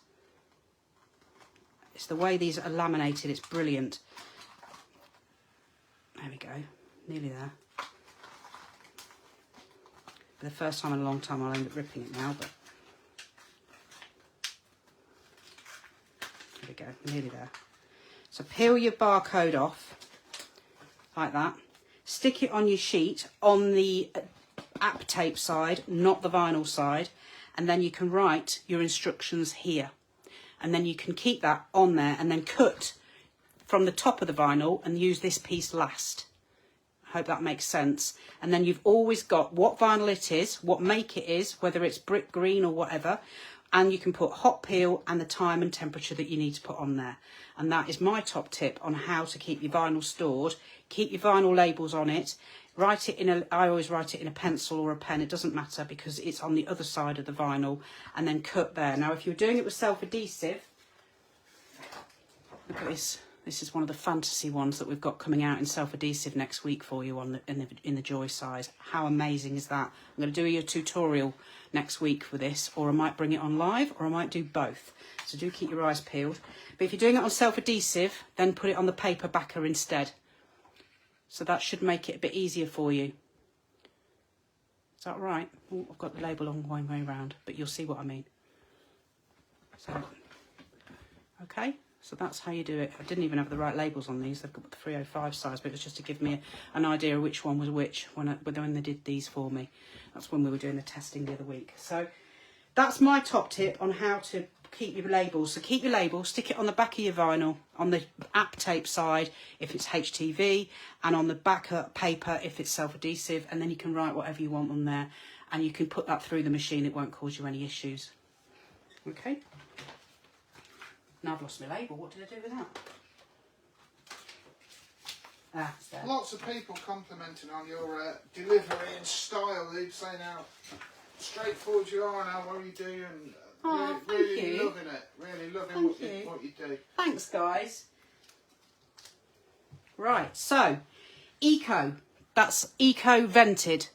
It's the way these are laminated, it's brilliant. There we go, nearly there. For the first time in a long time, I'll end up ripping it now, but there we go, nearly there. So peel your barcode off, like that. Stick it on your sheet, on the app tape side, not the vinyl side, and then you can write your instructions here. And then you can keep that on there and then cut from the top of the vinyl and use this piece last. I hope that makes sense. And then you've always got what vinyl it is, what make it is, whether it's brick green or whatever, and you can put hot peel and the time and temperature that you need to put on there. And that is my top tip on how to keep your vinyl stored. Keep your vinyl labels on it. Write it in I always write it in a pencil or a pen, it doesn't matter, because it's on the other side of the vinyl, and then cut there. Now if you're doing it with self-adhesive, look at this. This is one of the fantasy ones that we've got coming out in self-adhesive next week for you in the Joy size. How amazing is that? I'm going to do a tutorial next week for this, or I might bring it on live, or I might do both. So do keep your eyes peeled. But if you're doing it on self-adhesive, then put it on the paper backer instead. So that should make it a bit easier for you. Is that right? Oh, I've got the label on going way around, but you'll see what I mean. So, okay, so that's how you do it. I didn't even have the right labels on these. They've got the 305 size, but it was just to give me an idea of which one was which when they did these for me. That's when we were doing the testing the other week. So that's my top tip on how to keep your labels. So keep your labels, stick it on the back of your vinyl, on the app tape side if it's HTV, and on the back paper if it's self-adhesive, and then you can write whatever you want on there, and you can put that through the machine. It won't cause you any issues. Okay. Now I've lost my label. What did I do with that? Ah, it's there. Lots of people complimenting on your delivery and style. They're saying how straightforward you are and how well you do, and really loving it. Really loving what you do. Thanks, guys. Right, so Eco. That's Eco Vented.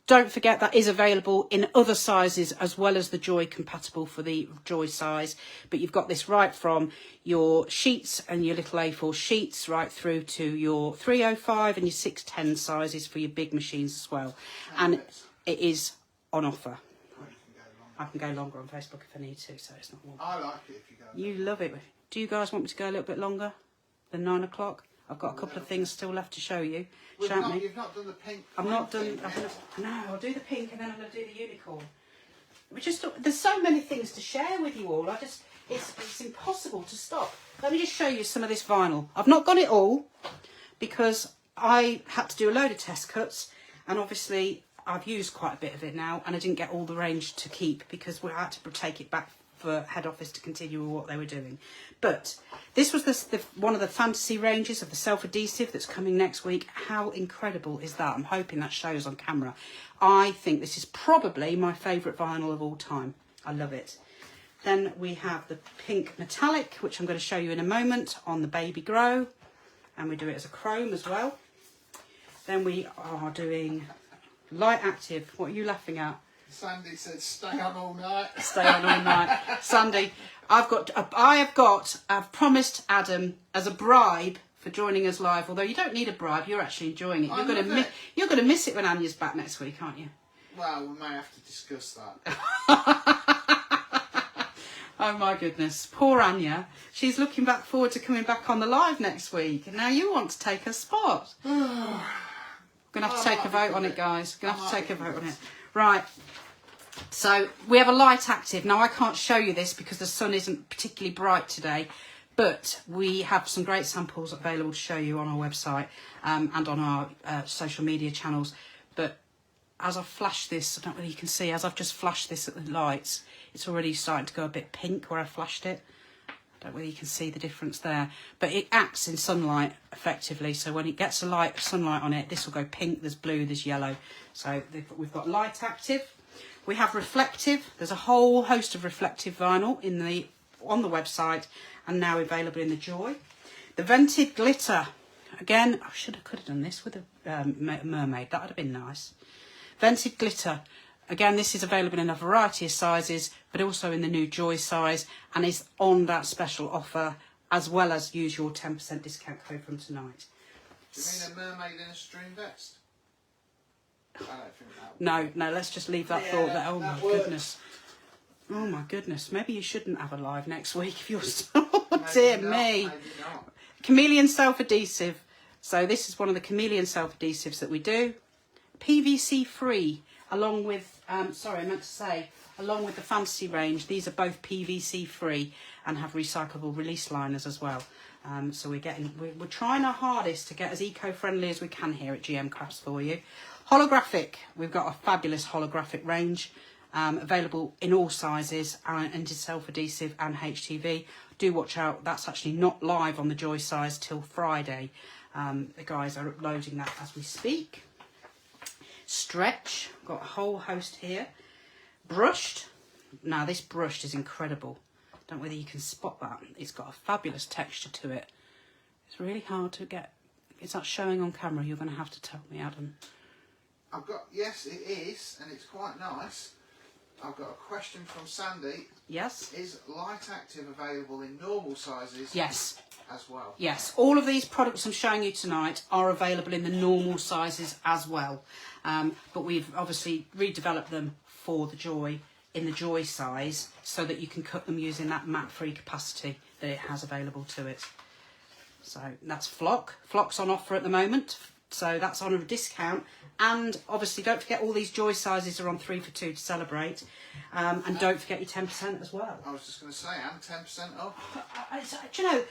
Don't forget that is available in other sizes as well as the Joy compatible for the Joy size. But you've got this right from your sheets and your little A4 sheets right through to your 305 and your 610 sizes for your big machines as well. And it is on offer. I can go longer on Facebook if I need to, so it's not one. I like it if you go. You love it. Do you guys want me to go a little bit longer than 9 o'clock? I've got a couple of things still left to show you. You've not done the pink. I'm not done. No, I'll do the pink and then I'm going to do the unicorn. There's so many things to share with you all. It's impossible to stop. Let me just show you some of this vinyl. I've not got it all because I had to do a load of test cuts, and obviously I've used quite a bit of it now, and I didn't get all the range to keep because we had to take it back for head office to continue with what they were doing. But this was one of the fantasy ranges of the self-adhesive that's coming next week. How incredible is that? I'm hoping that shows on camera. I think this is probably my favourite vinyl of all time. I love it. Then we have the pink metallic, which I'm going to show you in a moment, on the Baby Grow, and we do it as a chrome as well. Then we are doing light active. What are you laughing at? Sandy said, "Stay on all night." Stay on all night, Sandy. I've promised Adam as a bribe for joining us live. Although you don't need a bribe, you're actually enjoying it. You're going to miss it when Anya's back next week, aren't you? Well, we may have to discuss that. Oh my goodness, poor Anya. She's looking forward to coming back on the live next week, and now you want to take her spot. Gonna have to take a vote on it, guys. Gonna have to take a vote on it. Right. So we have a light active. Now I can't show you this because the sun isn't particularly bright today, but we have some great samples available to show you on our website and on our social media channels. But as I flash this, I don't know whether you can see, as I've just flashed this at the lights, it's already starting to go a bit pink where I flashed it. I don't know whether you can see the difference there, but it acts in sunlight effectively. So when it gets a light sunlight on it, this will go pink, there's blue, there's yellow. So we've got light active. We have reflective. There's a whole host of reflective vinyl on the website and now available in the Joy. The vented glitter. Again, I could have done this with a mermaid. That would have been nice. Vented glitter. Again, this is available in a variety of sizes, but also in the new Joy size, and is on that special offer, as well as use your 10% discount code from tonight. Do you mean a mermaid in a string vest? I don't think that would. No, let's just leave that thought there. Oh my goodness. Oh my goodness. Maybe you shouldn't have a live next week if you're so... dear me. Maybe not. Chameleon Self-Adhesive. So this is one of the Chameleon Self-Adhesives that we do. PVC free, along with, along with the fantasy range. These are both PVC free and have recyclable release liners as well. So we're trying our hardest to get as eco-friendly as we can here at GM Crafts for you. Holographic, we've got a fabulous holographic range available in all sizes and in self-adhesive and HTV. Do watch out, that's actually not live on the Joy size till Friday. The guys are uploading that as we speak. Stretch, got a whole host here. Brushed, now this brushed is incredible. Don't know whether you can spot that. It's got a fabulous texture to it. It's really hard to get. Is that showing on camera? You're going to have to tell me, Adam. Yes, it is, and it's quite nice. I've got a question from Sandy. Yes. Is light active available in normal sizes? Yes. As well. Yes, all of these products I'm showing you tonight are available in the normal sizes as well. But we've obviously redeveloped them for the Joy in the Joy size so that you can cut them using that mat-free capacity that it has available to it. So that's Flock. Flock's on offer at the moment, so that's on a discount. And obviously don't forget all these Joy sizes are on 3 for 2 to celebrate. And don't forget your 10% as well. I was just going to say, and 10% off. Do you know,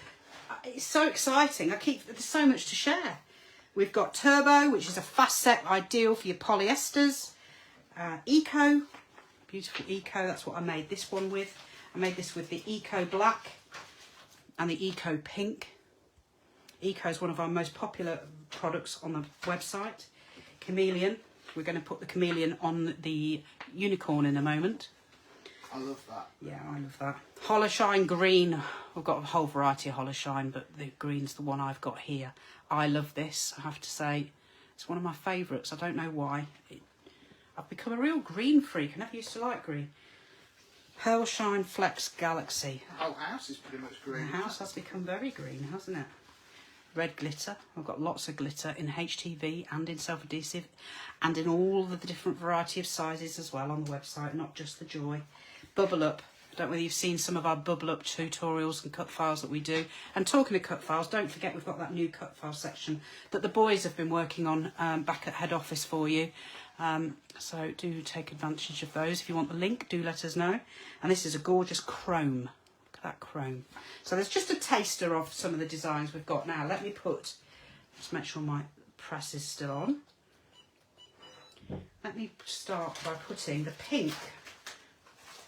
it's so exciting. There's so much to share. We've got Turbo, which is a fast set ideal for your polyesters. Eco, beautiful Eco, that's what I made this one with. I made this with the Eco Black and the Eco Pink. Eco is one of our most popular products on the website. Chameleon, we're going to put the Chameleon on the Unicorn in a moment. I love that. Yeah, I love that. Hollow Shine Green. We've got a whole variety of Hollow Shine, but the green's the one I've got here. I love this, I have to say. It's one of my favourites. I don't know why. I've become a real green freak. I never used to like green. Pearl Shine Flex Galaxy. The whole house is pretty much green. The house has become very green, hasn't it? Red glitter. I've got lots of glitter in HTV and in self-adhesive and in all of the different variety of sizes as well on the website, not just the Joy. Bubble Up. I don't know whether you've seen some of our Bubble Up tutorials and cut files that we do. And talking of cut files, don't forget we've got that new cut file section that the boys have been working on back at head office for you. So do take advantage of those. If you want the link, do let us know. And this is a gorgeous chrome. Look at that chrome. So there's just a taster of some of the designs we've got now. Let me just make sure my press is still on. Let me start by putting the pink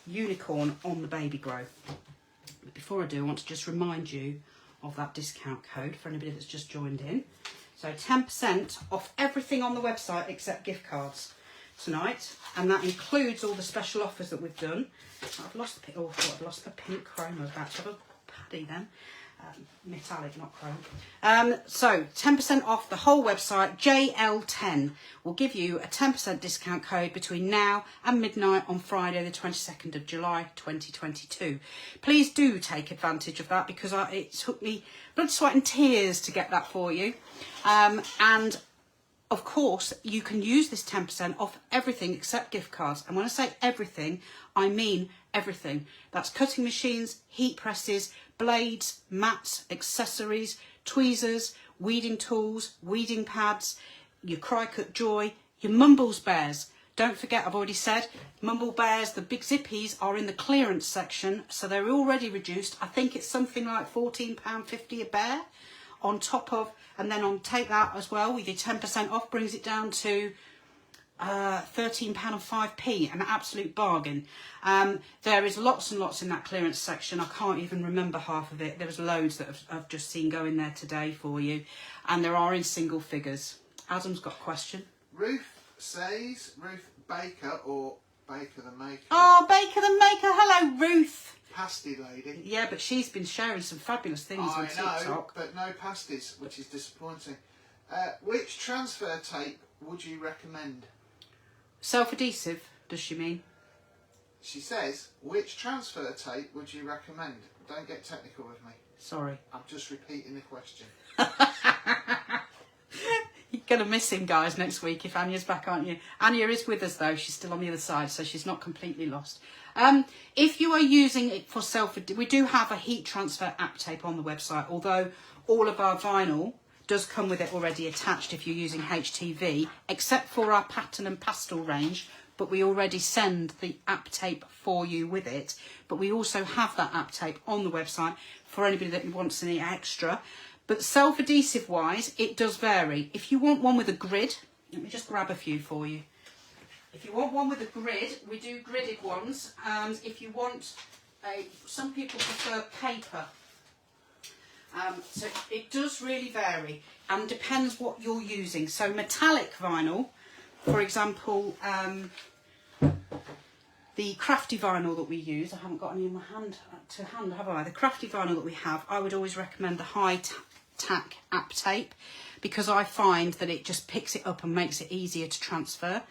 unicorn on the baby grow. But before I do, I want to just remind you of that discount code for anybody that's just joined in. So 10% off everything on the website except gift cards tonight, and that includes all the special offers that we've done. I've lost the I've lost the pink chrome. I was about to have a paddy then. Metallic, not chrome. So 10% off the whole website. JL10 will give you a 10% discount code between now and midnight on Friday the 22nd of July 2022. Please do take advantage of that, because it took me blood, sweat and tears to get that for you. And of course, you can use this 10% off everything except gift cards. And when I say everything, I mean everything. That's cutting machines, heat presses, blades, mats, accessories, tweezers, weeding tools, weeding pads, your Cricut Joy, your Mumbles bears. Don't forget, I've already said, Mumble bears, the big zippies, are in the clearance section, so they're already reduced. I think it's something like £14.50 a bear on top of, and then on take that as well, with your 10% off, brings it down to £13.05, an absolute bargain. There is lots and lots in that clearance section. I can't even remember half of it. There was loads that I've just seen go in there today for you, and there are in single figures. Adam's got a question. Ruth Baker, or Baker the Maker. Oh, Baker the Maker. Hello, Ruth. Pasty lady. Yeah, but she's been sharing some fabulous things on TikTok. I know, but no pasties, which is disappointing. Which transfer tape would you recommend? Self-adhesive, does she mean? She says, which transfer tape would you recommend? Don't get technical with me. Sorry. I'm just repeating the question. You're going to miss him, guys, next week if Anya's back, aren't you? Anya is with us, though. She's still on the other side, so she's not completely lost. If you are using it for we do have a heat transfer app tape on the website, although all of our vinyl does come with it already attached if you're using HTV, except for our pattern and pastel range, but we already send the app tape for you with it. But we also have that app tape on the website for anybody that wants any extra. But self-adhesive wise, it does vary. If you want one with a grid, let me just grab a few for you. If you want one with a grid, we do gridded ones. And if you want some people prefer paper. So it does really vary and depends what you're using. So metallic vinyl, for example, the Crafty Vinyl that we use, I haven't got any in my hand, have I? The Crafty Vinyl that we have, I would always recommend the high tack app tape, because I find that it just picks it up and makes it easier to transfer.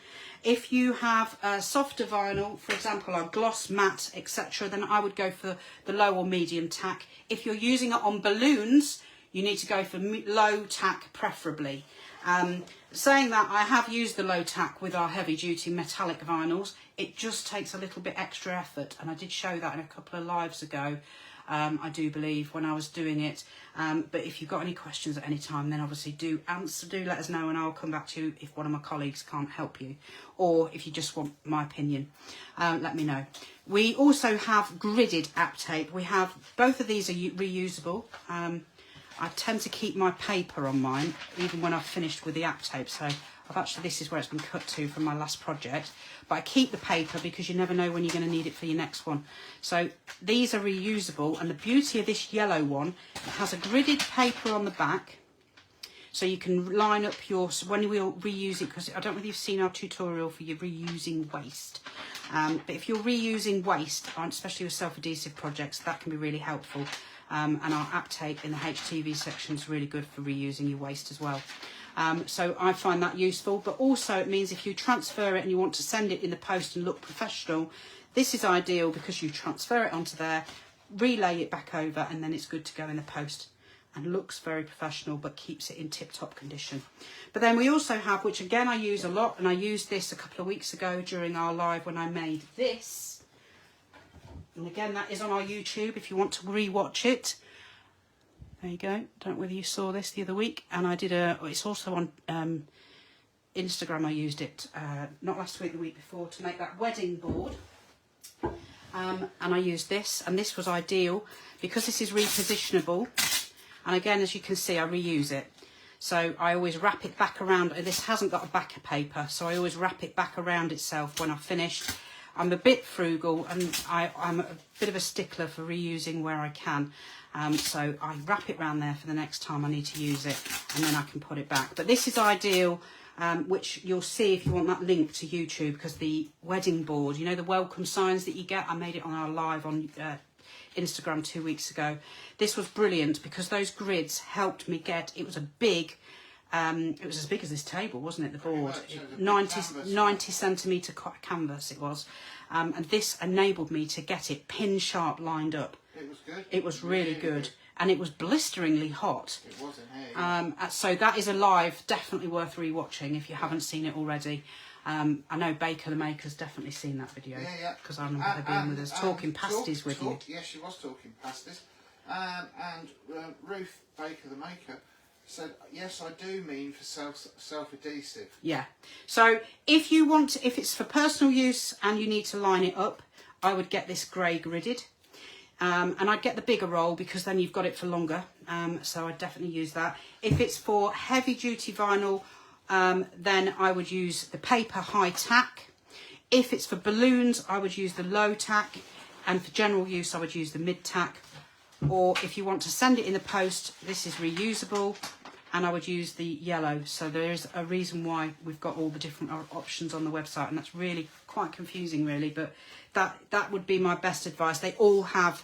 If you have a softer vinyl, for example, a gloss, matte, etc., then I would go for the low or medium tack. If you're using it on balloons, you need to go for low tack preferably. Saying that, I have used the low tack with our heavy duty metallic vinyls. It just takes a little bit extra effort, and I did show that in a couple of lives ago, I do believe, when I was doing it. But if you've got any questions at any time, then obviously do let us know, and I'll come back to you if one of my colleagues can't help you, or if you just want my opinion, let me know. We also have gridded app tape. We have both of these are reusable. I tend to keep my paper on mine, even when I've finished with the app tape. So this is where it's been cut to from my last project. But I keep the paper because you never know when you're going to need it for your next one. So these are reusable. And the beauty of this yellow one, it has a gridded paper on the back. So you can line up when we'll reuse it, because I don't know if you've seen our tutorial for your reusing waste. But if you're reusing waste, especially with self-adhesive projects, that can be really helpful. And our app tape in the HTV section is really good for reusing your waste as well. So I find that useful, but also it means if you transfer it and you want to send it in the post and look professional, this is ideal because you transfer it onto there, relay it back over, and then it's good to go in the post and looks very professional but keeps it in tip-top condition. But then we also have, which again I use a lot, and I used this a couple of weeks ago during our live when I made this. And again, that is on our YouTube if you want to re-watch it. There you go. Don't know whether you saw this the other week. And I did it's also on Instagram I used it, not last week, the week before, to make that wedding board. And I used this, and this was ideal because this is repositionable. And again, as you can see, I reuse it. So I always wrap it back around. This hasn't got a back of paper, so I always wrap it back around itself when I've finished. I'm a bit frugal, and I'm a bit of a stickler for reusing where I can. So I wrap it around there for the next time I need to use it, and then I can put it back. But this is ideal, which you'll see if you want that link to YouTube, because the wedding board, you know, the welcome signs that you get, I made it on our live on Instagram 2 weeks ago. This was brilliant because those grids helped me get, it was a big, it was as big as this table, wasn't it, the board? 90 centimetre canvas it was. And this enabled me to get it pin sharp lined up. It was good. It was really good. And it was blisteringly hot. It was in here. So that is a live, definitely worth rewatching if you haven't seen it already. I know Baker the Maker's definitely seen that video. Yeah. Because I remember her being with us, talking pasties with you. Yeah, she was talking pasties. And Ruth Baker the Maker said, yes, I do mean for self-adhesive. Yeah. So if you want to, if it's for personal use and you need to line it up, I would get this grey gridded. And I'd get the bigger roll because then you've got it for longer. So I'd definitely use that. If it's for heavy duty vinyl, then I would use the paper high tack. If it's for balloons, I would use the low tack. And for general use, I would use the mid tack. Or if you want to send it in the post, this is reusable, and I would use the yellow. So there is a reason why we've got all the different options on the website, and that's really quite confusing really, but that would be my best advice. They all have,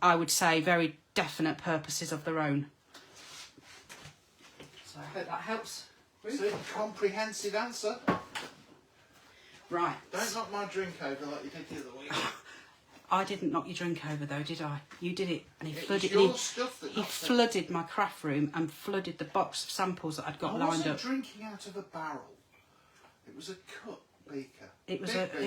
I would say, very definite purposes of their own. So I hope that helps. It's a comprehensive answer. Right. Don't knock my drink over like you did the other week. I didn't knock your drink over though, did I? You did it, and he flooded my craft room and flooded the box of samples that I'd got lined up. I wasn't drinking out of a barrel. It was a cup beaker. It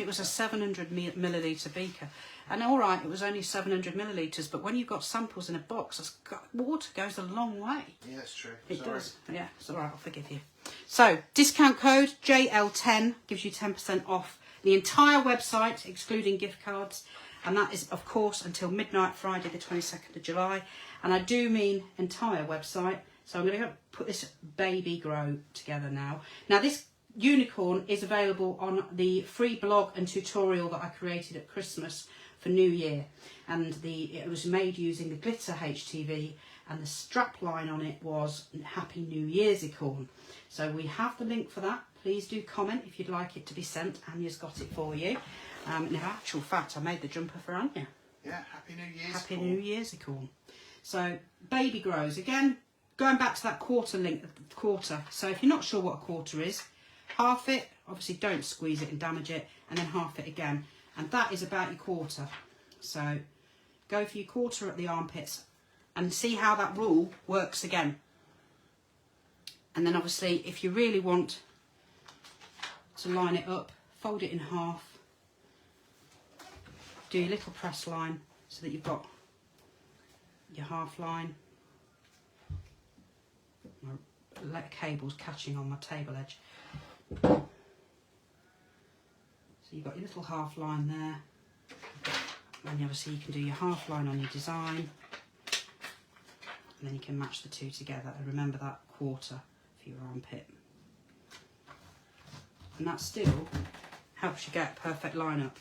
was a 700 milliliter beaker, and all right, it was only 700 milliliters. But when you've got samples in a box, water goes a long way. Yeah, that's true. It does. Yeah, it's all right. I'll forgive you. So discount code JL10 gives you 10% off the entire website, excluding gift cards. And that is, of course, until midnight Friday, the 22nd of July. And I do mean entire website. So I'm going to put this baby grow together now. Now, this unicorn is available on the free blog and tutorial that I created at Christmas for New Year. And it was made using the glitter HTV. And the strap line on it was Happy New Year's Icorn. So we have the link for that. Please do comment if you'd like it to be sent. Anya's got it for you. In actual fact, I made the jumper for Anya. Yeah, Happy New Year's. Happy New Year's Icorn. So, baby grows. Again, going back to that quarter. So if you're not sure what a quarter is, half it. Obviously, don't squeeze it and damage it. And then half it again. And that is about your quarter. So, go for your quarter at the armpits. And see how that rule works again. And then obviously, if you really want to line it up, fold it in half. Do your little press line so that you've got your half line. My cable's catching on my table edge. So you've got your little half line there. And obviously you can do your half line on your design. And then you can match the two together. And remember that quarter for your armpit. And that still helps you get a perfect line up.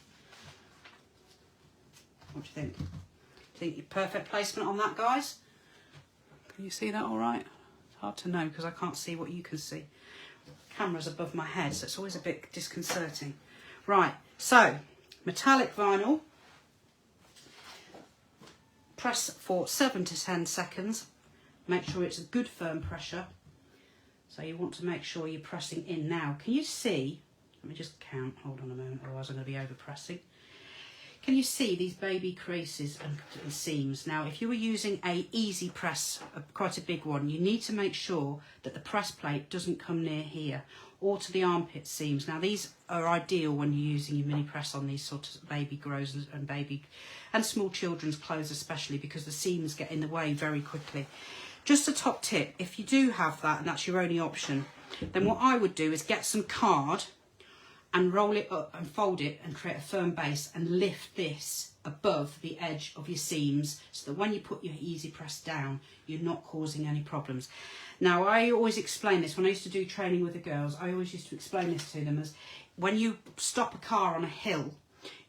What do you think? Do you think your perfect placement on that, guys? Can you see that all right? It's hard to know because I can't see what you can see. The camera's above my head, so it's always a bit disconcerting. Right, so metallic vinyl. Press for 7 to 10 seconds. Make sure it's a good firm pressure. So you want to make sure you're pressing in now. Can you see? Let me just count. Hold on a moment, otherwise I'm going to be over pressing. Can you see these baby creases and seams? Now, if you were using a easy press, quite a big one, you need to make sure that the press plate doesn't come near here or to the armpit seams. Now, these are ideal when you're using your mini press on these sort of baby grows and baby and small children's clothes especially, because the seams get in the way very quickly. Just a top tip, if you do have that and that's your only option, then what I would do is get some card and roll it up and fold it and create a firm base and lift this above the edge of your seams so that when you put your easy press down, you're not causing any problems. Now, I always explain this, when I used to do training with the girls, I always used to explain this to them as when you stop a car on a hill,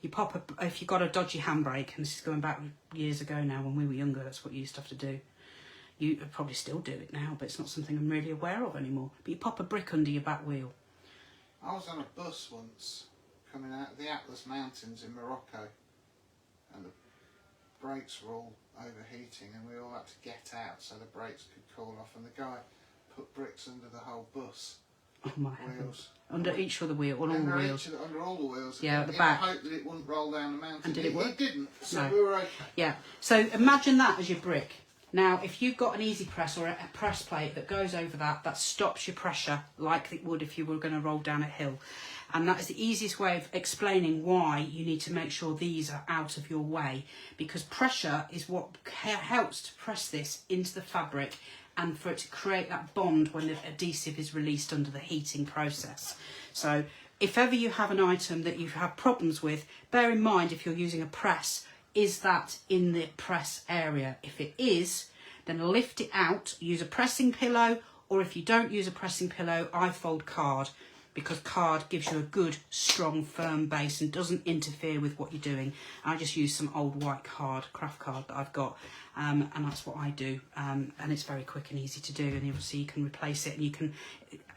you pop if you've got a dodgy handbrake, and this is going back years ago now when we were younger, that's what you used to have to do. You probably still do it now, but it's not something I'm really aware of anymore. But you pop a brick under your back wheel. I was on a bus once coming out of the Atlas Mountains in Morocco, and the brakes were all overheating and we all had to get out so the brakes could cool off, and the guy put bricks under the whole bus. Oh my wheels. Under each of the wheel, on all the wheels. Under all the wheels. Yeah, at the back. I hope that it wouldn't roll down the mountain. And did it work? It didn't, so No. we were okay. Yeah, so imagine that as your brick. Now, if you've got an easy press or a press plate that goes over that, that stops your pressure like it would if you were going to roll down a hill. And that is the easiest way of explaining why you need to make sure these are out of your way, because pressure is what helps to press this into the fabric and for it to create that bond when the adhesive is released under the heating process. So if ever you have an item that you have problems with, bear in mind if you're using a press, is that in the press area? If it is, then lift it out, use a pressing pillow, or if you don't use a pressing pillow, I fold card, because card gives you a good, strong, firm base and doesn't interfere with what you're doing. I just use some old white card, craft card that I've got, and that's what I do. And it's very quick and easy to do, and obviously you can replace it and you can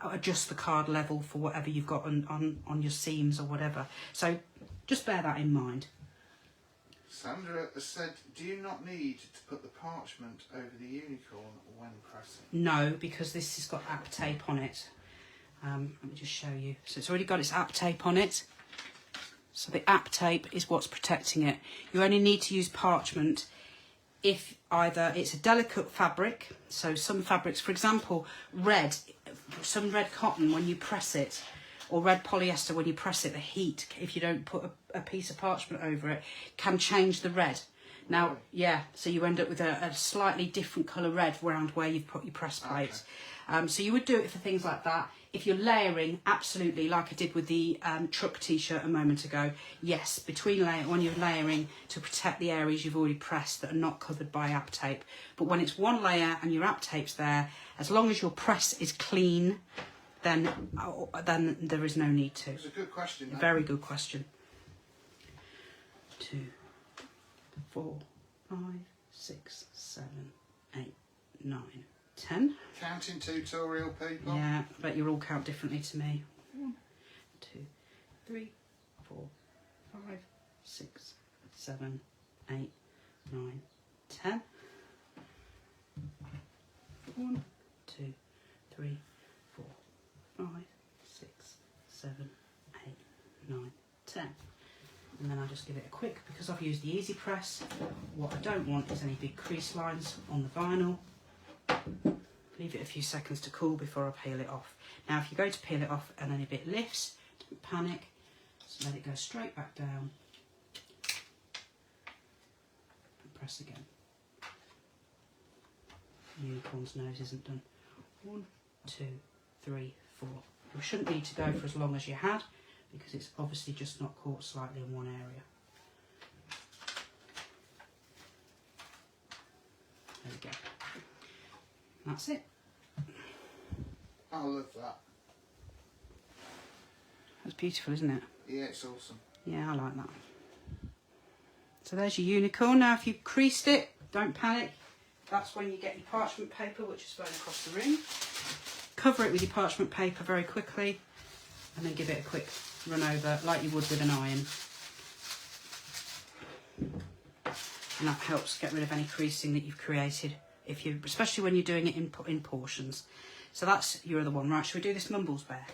adjust the card level for whatever you've got on your seams or whatever. So just bear that in mind. Sandra said, do you not need to put the parchment over the unicorn when pressing? No, because this has got app tape on it. Let me just show you. So it's already got its app tape on it. So the app tape is what's protecting it. You only need to use parchment if either it's a delicate fabric, so some fabrics, for example, some red cotton when you press it, or red polyester when you press it, the heat, if you don't put a piece of parchment over it, can change the red. Now, yeah, so you end up with a slightly different colour red around where you've put your press plates. Okay. So you would do it for things like that. If you're layering, absolutely, like I did with the truck t-shirt a moment ago, yes, when you're layering to protect the areas you've already pressed that are not covered by app tape. But when it's one layer and your app tape's there, as long as your press is clean, then there is no need to. It's a good question. Very good question. 2, 4, 5, 6, 7, 8, 9, 10. Counting tutorial, people. Yeah, I bet you all count differently to me. 1, 2, 3, 4, 5, 6, 7, 8, 9, 10. 1, 2, 3, 4, 5, 6, 7, 8, 9, 10. And then I just give it a quick, because I've used the easy press. What I don't want is any big crease lines on the vinyl. Leave it a few seconds to cool before I peel it off. Now if you go to peel it off and any bit lifts, don't panic, just let it go straight back down and press again. The unicorn's nose isn't done. 1, 2, 3, 4. You shouldn't need to go for as long as you had, because it's obviously just not caught slightly in one area. There we go. That's it. I love that. That's beautiful, isn't it? Yeah, it's awesome. Yeah, I like that. So there's your unicorn. Now if you've creased it, don't panic. That's when you get your parchment paper, which is thrown across the room. Cover it with your parchment paper very quickly, and then give it a quick run over like you would with an iron. And that helps get rid of any creasing that you've created, especially when you're doing it in portions. So that's your other one. Right, shall we do this Mumbles Bear?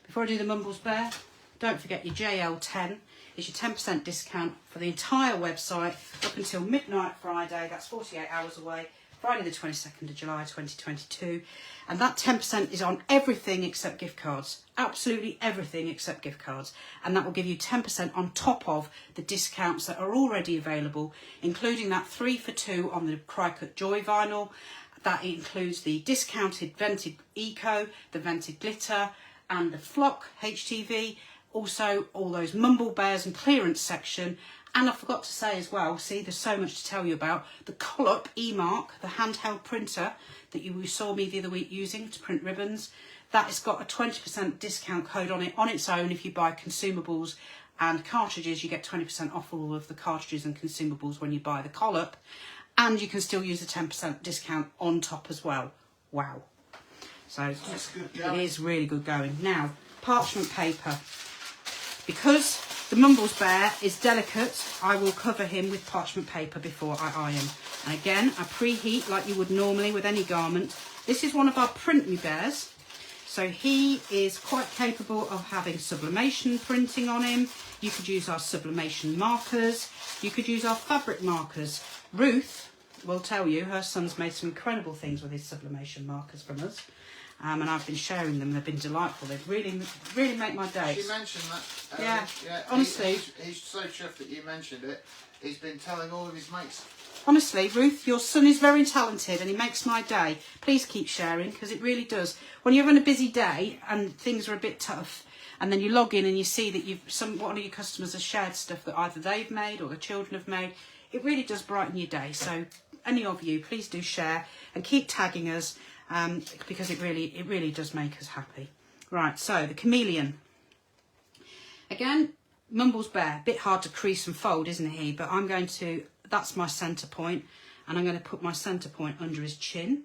Before I do the Mumbles Bear, don't forget your JL10 is your 10% discount for the entire website up until midnight Friday. That's 48 hours away. Friday the 22nd of July 2022. And that 10% is on everything except gift cards. Absolutely everything except gift cards. And that will give you 10% on top of the discounts that are already available, including that 3 for 2 on the Cricut Joy vinyl, that includes the discounted vented eco, the vented glitter, and the flock HTV. Also, all those mumble bears and clearance section. And I forgot to say as well, see, there's so much to tell you about, the Collop E-Mark, the handheld printer that you saw me the other week using to print ribbons. That has got a 20% discount code on it on its own. If you buy consumables and cartridges, you get 20% off all of the cartridges and consumables when you buy the Collop. And you can still use a 10% discount on top as well. Wow. So it is really good going. Now, parchment paper. Because the Mumbles Bear is delicate, I will cover him with parchment paper before I iron. And again, I preheat like you would normally with any garment. This is one of our Print Me Bears. So he is quite capable of having sublimation printing on him. You could use our sublimation markers. You could use our fabric markers. Ruth will tell you her son's made some incredible things with his sublimation markers from us. And I've been sharing them. They've been delightful. They've really make my day. She mentioned that. Yeah, honestly. He's so chuffed that you mentioned it. He's been telling all of his mates. Honestly, Ruth, your son is very talented and he makes my day. Please keep sharing, because it really does. When you're having a busy day and things are a bit tough, and then you log in and you see that one of your customers has shared stuff that either they've made or the children have made, it really does brighten your day. So any of you, please do share and keep tagging us. Because it really does make us happy. Right, so the Chameleon. Again, Mumbles Bear, a bit hard to crease and fold, isn't he? But that's my centre point, and I'm going to put my centre point under his chin,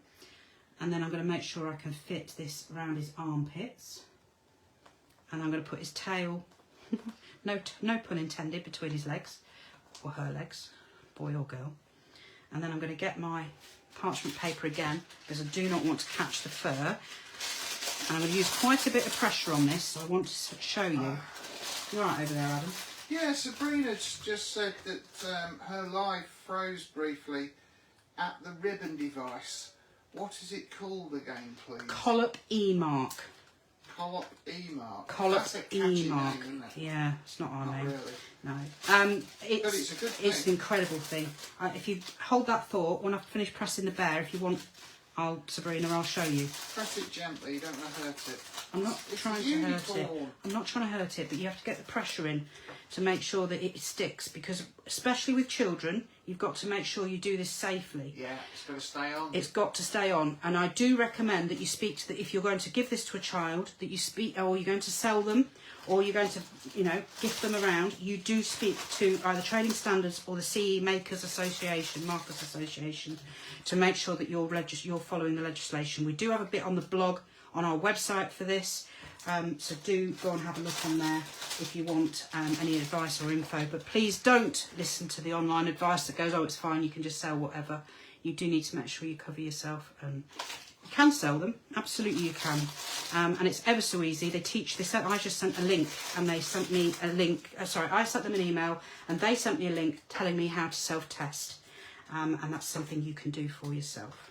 and then I'm going to make sure I can fit this around his armpits, and I'm going to put his tail, no pun intended, between his legs, or her legs, boy or girl, and then I'm going to get my parchment paper again, because I do not want to catch the fur, and I'm going to use quite a bit of pressure on this, so I want to show you. You're right over there, Adam. Yeah, Sabrina just said that her live froze briefly at the ribbon device. What is it called again, please? Collop E-Mark. Collop E-Mark. Collop E-Mark. Yeah, it's not our name. Really. No. But it's a good thing. It's an incredible thing. If you hold that thought, when I finish pressing the bear, if you want, Sabrina, I'll show you. Press it gently, you don't want to hurt it. I'm not trying to hurt it. I'm not trying to hurt it, but you have to get the pressure in to make sure that it sticks, because especially with children, you've got to make sure you do this safely. Yeah, it's got to stay on. It's got to stay on, and I do recommend that you speak to if you're going to give this to a child, that you speak, or you're going to sell them, or you're going to, gift them around. You do speak to either Trading Standards or the CE Makers Association, Markers Association, to make sure that you're following the legislation. We do have a bit on the blog on our website for this. So do go and have a look on there if you want any advice or info. But please don't listen to the online advice that goes, oh, it's fine, you can just sell whatever. You do need to make sure you cover yourself. You can sell them, absolutely you can. And it's ever so easy. They teach this. I just sent a link, and they sent me a link. I sent them an email, and they sent me a link telling me how to self-test. And that's something you can do for yourself.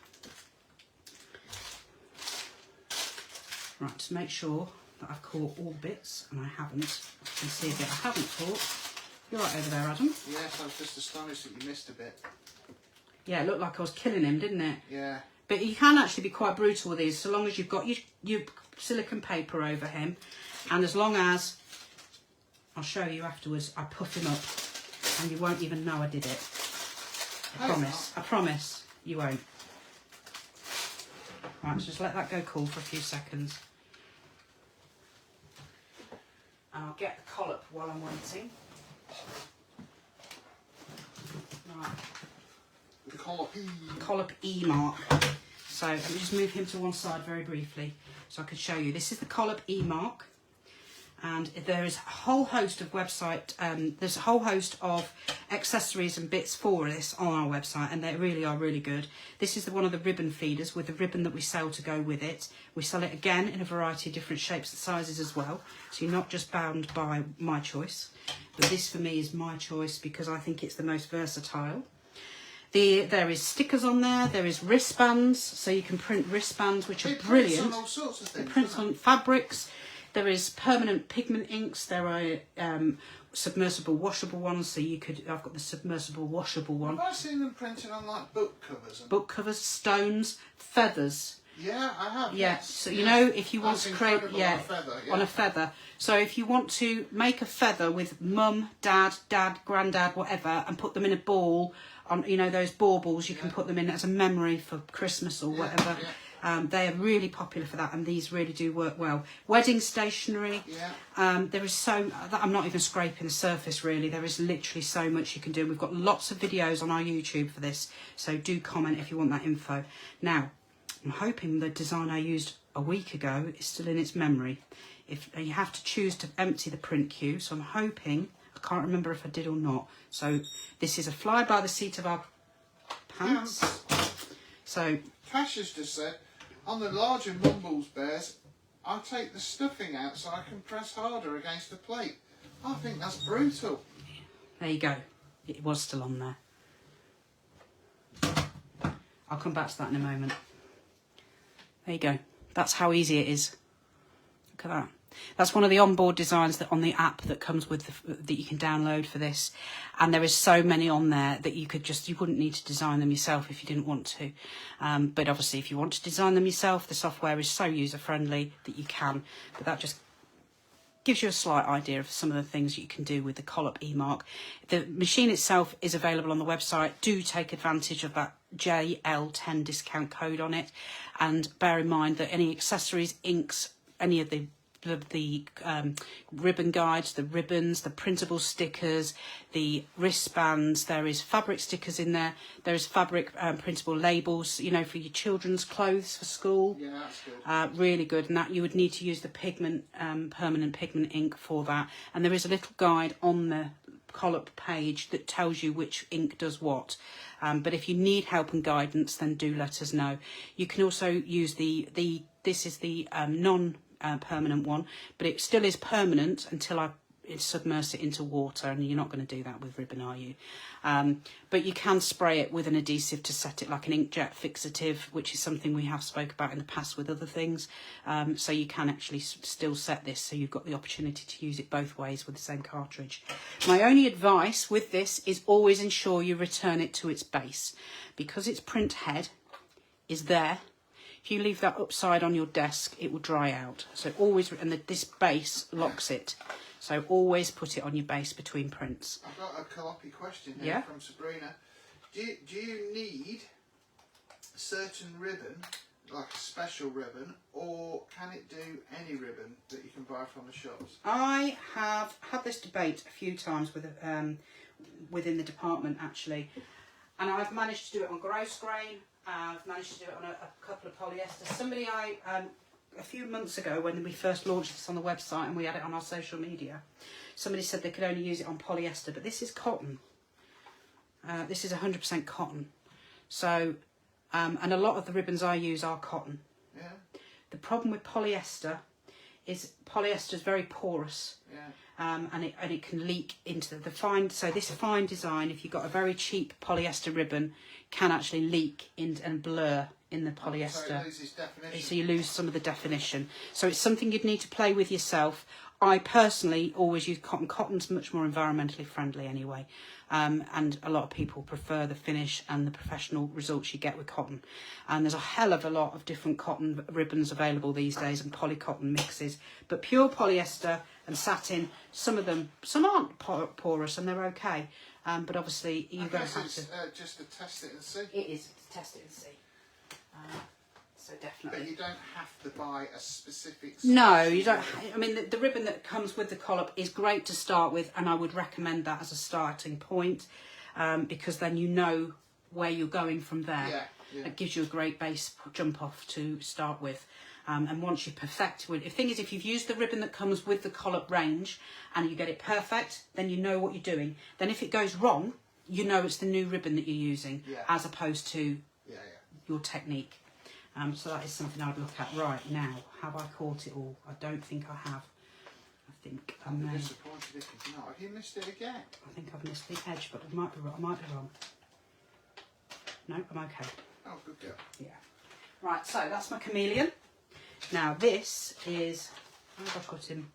Right, to make sure that I've caught all bits, and I haven't. I can see a bit I haven't caught. You're right over there, Adam. Yes, I was just astonished that you missed a bit. Yeah, it looked like I was killing him, didn't it? Yeah. But you can actually be quite brutal with these, so long as you've got your silicone paper over him, and as long as, I'll show you afterwards, I puff him up, and you won't even know I did it. I promise, you won't. Right, so just let that go cool for a few seconds. And I'll get the collop while I'm waiting. Right. The Collop E-Mark. So let me just move him to one side very briefly so I can show you. This is the Collop E-Mark. And there is a whole host of there's a whole host of accessories and bits for this on our website, and they really are really good. This is one of the ribbon feeders with the ribbon that we sell to go with it. We sell it again in a variety of different shapes and sizes as well, so you're not just bound by my choice. But this for me is my choice because I think it's the most versatile. There is stickers on there is wristbands, so you can print wristbands, which are brilliant. It prints on all sorts of things. It prints on fabrics. There is permanent pigment inks. There are submersible washable ones, so you could, I've got the submersible washable one. Have I seen them printed on like book covers? Book covers, stones, feathers. Yeah, I have. Yeah, Yes. so you know, if you want That's to create, incredible, yeah, on a feather, yeah. on a feather. So if you want to make a feather with mum, dad, granddad, whatever, and put them in a ball, on, you know, those baubles, you can put them in as a memory for Christmas or whatever. Yeah. They are really popular for that, and these really do work well. Wedding stationery. Yeah. There is so, I'm not even scraping the surface really. There is literally so much you can do. We've got lots of videos on our YouTube for this, so do comment if you want that info. Now, I'm hoping the design I used a week ago is still in its memory. If you have to choose to empty the print queue, so I'm hoping, I can't remember if I did or not. So this is a fly by the seat of our pants. So Cash has just said, on the larger Mumbles bears, I take the stuffing out so I can press harder against the plate. I think that's brutal. there you go. It was still on there. I'll come back to that in a moment. There you go. That's how easy it is. Look at that. That's one of the onboard designs that on the app that comes with that you can download for this, and there is so many on there that you wouldn't need to design them yourself if you didn't want to. But obviously, if you want to design them yourself, the software is so user friendly that you can. But that just gives you a slight idea of some of the things you can do with the Collop e-mark. The machine itself is available on the website. Do take advantage of that JL10 discount code on it, and bear in mind that any accessories, inks, any of the ribbon guides, the ribbons, the printable stickers, the wristbands, there is fabric stickers in there, there is fabric printable labels, you know, for your children's clothes for school. Yeah, that's good. Really good, and that you would need to use the pigment, permanent pigment ink for that. And there is a little guide on the Collop page that tells you which ink does what. But if you need help and guidance, then do let us know. You can also use this is the non-permanent one, but it still is permanent until I submerge it into water, and you're not going to do that with ribbon, are you? But you can spray it with an adhesive to set it, like an inkjet fixative, which is something we have spoke about in the past with other things. So you can actually still set this, so you've got the opportunity to use it both ways with the same cartridge. My only advice with this is always ensure you return it to its base, because its print head is there. If you leave that upside on your desk, it will dry out. So always, and this base locks it. So always put it on your base between prints. I've got a Collopy question here from Sabrina. Do you need a certain ribbon, like a special ribbon, or can it do any ribbon that you can buy from the shops? I have had this debate a few times with within the department actually, and I've managed to do it on gross grain. I've managed to do it on a couple of polyester. Somebody a few months ago when we first launched this on the website and we had it on our social media, somebody said they could only use it on polyester, but this is cotton. This is 100% cotton. So, and a lot of the ribbons I use are cotton. Yeah. The problem with polyester is polyester is very porous. Yeah. And it can leak into the fine. So this fine design, if you've got a very cheap polyester ribbon, can actually leak in and blur in the polyester. So it loses definition. So you lose some of the definition. So it's something you'd need to play with yourself. I personally always use cotton. Cotton's much more environmentally friendly anyway. And a lot of people prefer the finish and the professional results you get with cotton. And there's a hell of a lot of different cotton ribbons available these days and polycotton mixes. But pure polyester and satin, some aren't porous and they're okay. But obviously you're going to have to... just to test it and see. It is to test it and see. So definitely. But you don't have to buy a specific... No, you don't. I mean, the ribbon that comes with the Collop is great to start with, and I would recommend that as a starting point, because then you know where you're going from there. Yeah, yeah. It gives you a great base jump off to start with. And once you perfect it, the thing is, if you've used the ribbon that comes with the Collop range and you get it perfect, then you know what you're doing. Then if it goes wrong, you know it's the new ribbon that you're using, as opposed to your technique. So that is something I'd look at right now. Have I caught it all? I don't think I have. I think I may. I'm disappointed if you've not. Have you missed it again? I think I've missed the edge, but I might be wrong. No, I'm okay. Oh, good girl. Yeah. Right, so that's my Chameleon. Now this is... How have I put him?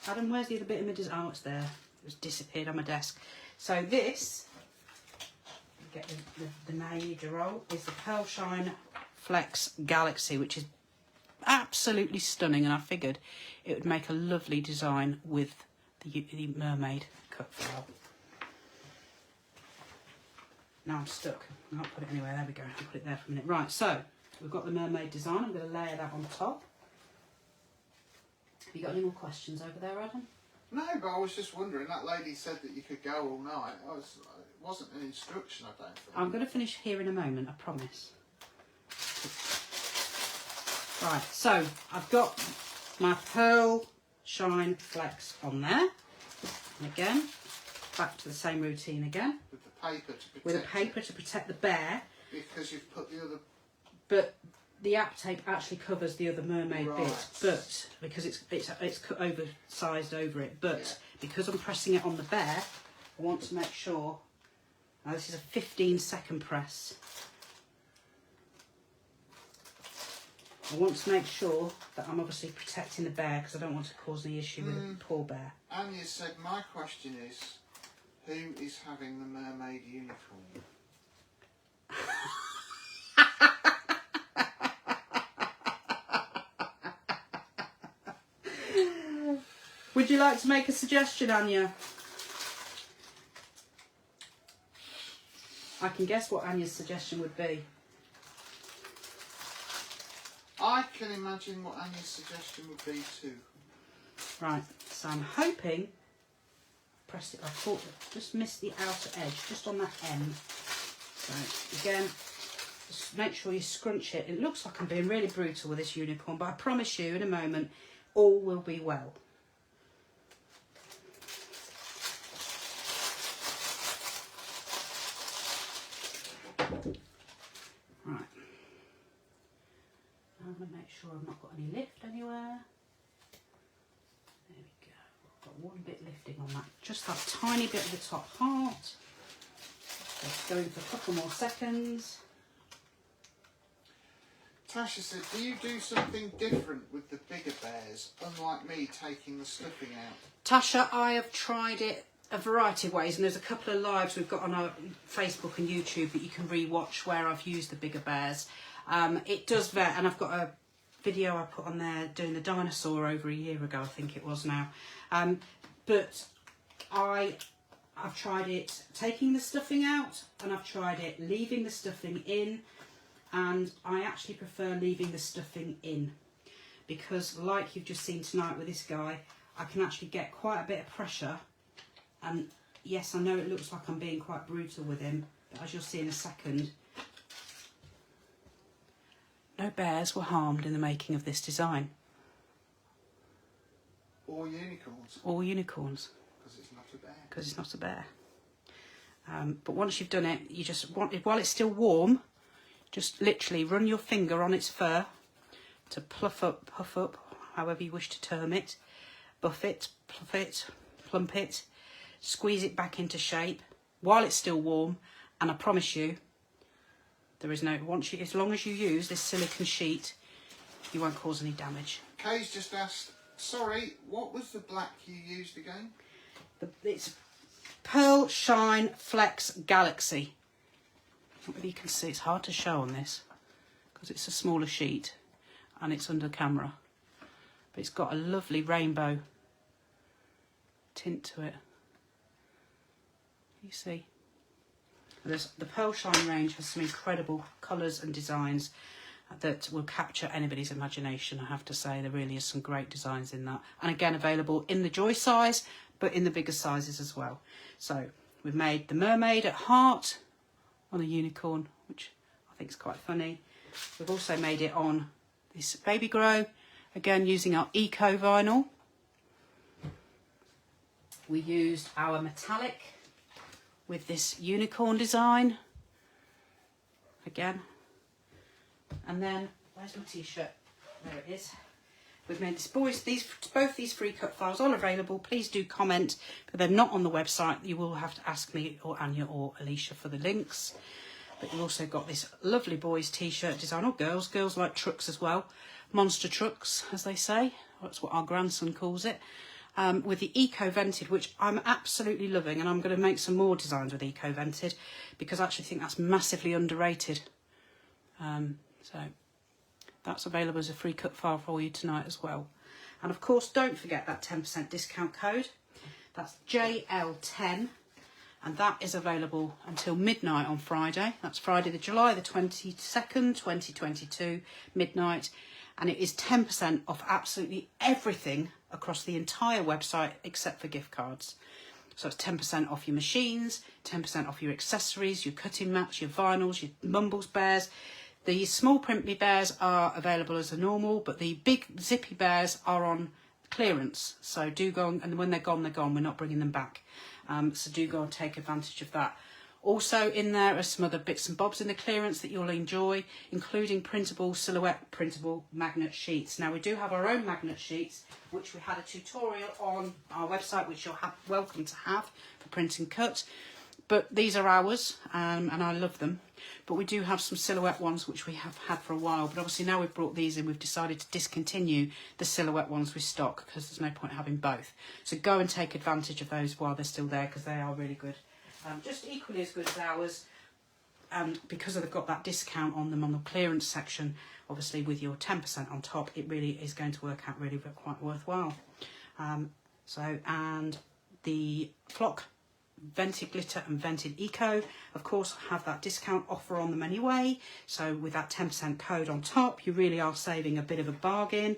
Adam, where's the other bit in my design? Oh, it's there. just disappeared on my desk. So this, get the major roll, is the Pearl Shine Flex Galaxy, which is absolutely stunning, and I figured it would make a lovely design with the mermaid cut file. Now I'm stuck. I can't put it anywhere. There we go. I'll put it there for a minute. Right, so we've got the mermaid design. I'm going to layer that on top. Have you got any more questions over there, Adam? No, but I was just wondering, that lady said that you could go all night. It wasn't an instruction, I don't think. I'm going to finish here in a moment, I promise. Right, so I've got my Pearl Shine Flex on there. And again, back to the same routine again. With the paper to protect With a paper to protect the bear. Because you've put the other... But the app tape actually covers the other mermaid Right. bit, but because it's cut oversized over it, but Yeah. because I'm pressing it on the bear, I want to make sure. Now this is a 15-second press. I want to make sure that I'm obviously protecting the bear because I don't want to cause any issue with the poor bear. Anya said, my question is, who is having the mermaid unicorn? Would you like to make a suggestion, Anya? I can guess what Anya's suggestion would be. I can imagine what Anya's suggestion would be too. Right, so I'm hoping, pressed it, I thought, just missed the outer edge, just on that end. So again, just make sure you scrunch it. It looks like I'm being really brutal with this unicorn, but I promise you in a moment, all will be well. Right. I'm going to make sure I've not got any lift anywhere. There we go. I've got one bit lifting on that. Just that tiny bit of the top heart. Just going for a couple more seconds. Tasha said, do you do something different with the bigger bears, unlike me taking the stuffing out? Tasha, I have tried it a variety of ways, and there's a couple of lives we've got on our Facebook and YouTube that you can re-watch where I've used the bigger bears. It does vary, and I've got a video I put on there doing the dinosaur over a year ago, I think it was now. But I've tried it taking the stuffing out, and I've tried it leaving the stuffing in, and I actually prefer leaving the stuffing in because, like you've just seen tonight with this guy, I can actually get quite a bit of pressure. And yes, I know it looks like I'm being quite brutal with him, but as you'll see in a second, no bears were harmed in the making of this design. Or unicorns. Or unicorns. Because it's not a bear. Because it's not a bear. But once you've done it, you just want it, while it's still warm, just literally run your finger on its fur to puff up, however you wish to term it. Buff it, pluff it, plump it. Squeeze it back into shape while it's still warm, and I promise you, there is no, as long as you use this silicone sheet, you won't cause any damage. Kay's just asked, sorry, what was the black you used again? It's Pearl Shine Flex Galaxy. I don't know whether you can see, it's hard to show on this because it's a smaller sheet and it's under camera, but it's got a lovely rainbow tint to it. You see, the Pearl Shine range has some incredible colours and designs that will capture anybody's imagination. I have to say, there really is some great designs in that, and again available in the Joy size, but in the bigger sizes as well. So we've made the mermaid at heart on a unicorn, which I think is quite funny. We've also made it on this baby grow, again using our eco vinyl. We used our metallic with this unicorn design again, and then where's my t-shirt? There it is. We've made both these free cut files all available. Please do comment, but they're not on the website. You will have to ask me or Anya or Alicia for the links. But you've also got this lovely boys t-shirt design, or girls like trucks as well, monster trucks as they say. That's what our grandson calls it. with the Eco Vented, which I'm absolutely loving, and I'm going to make some more designs with Eco Vented because I actually think that's massively underrated. So that's available as a free cut file for you tonight as well. And of course, don't forget that 10% discount code. That's JL10, and that is available until midnight on Friday. That's Friday, July the 22nd, 2022, midnight. And it is 10% off absolutely everything across the entire website except for gift cards. So it's 10% off your machines, 10% off your accessories, your cutting mats, your vinyls, your Mumbles bears. The small Printable bears are available as a normal, but the big zippy bears are on clearance. So do go on, and when they're gone, they're gone. We're not bringing them back. So do go and take advantage of that. Also in there are some other bits and bobs in the clearance that you'll enjoy, including printable, silhouette printable magnet sheets. Now we do have our own magnet sheets, which we had a tutorial on our website, which you're welcome to have for print and cut. But these are ours, and I love them. But we do have some silhouette ones, which we have had for a while. But obviously now we've brought these in, we've decided to discontinue the silhouette ones we stock because there's no point having both. So go and take advantage of those while they're still there because they are really good. Just equally as good as ours, and because they've got that discount on them on the clearance section, obviously with your 10% on top, it really is going to work out really quite worthwhile. And the Flock Vented Glitter and Vented Eco, of course, have that discount offer on them anyway. So with that 10% code on top, you really are saving a bit of a bargain.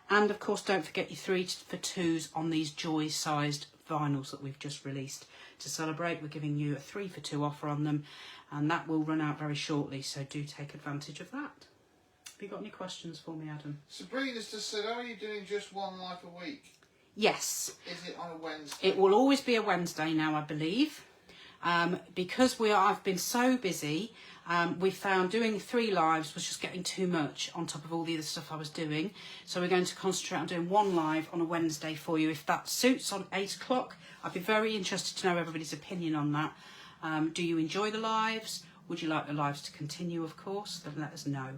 And of course, don't forget your 3 for 2s on these Joy sized vinyls that we've just released. To celebrate, we're giving you a 3 for 2 offer on them, and that will run out very shortly, so do take advantage of that. Have you got any questions for me, Adam? Sabrina's just said, are you doing just one live a week? Yes. Is it on a Wednesday? It will always be a Wednesday now, I believe. Because I've been so busy, we found doing 3 lives was just getting too much on top of all the other stuff I was doing. So we're going to concentrate on doing 1 live on a Wednesday for you. If that suits on 8 o'clock, I'd be very interested to know everybody's opinion on that. Do you enjoy the lives? Would you like the lives to continue, of course? Then let us know,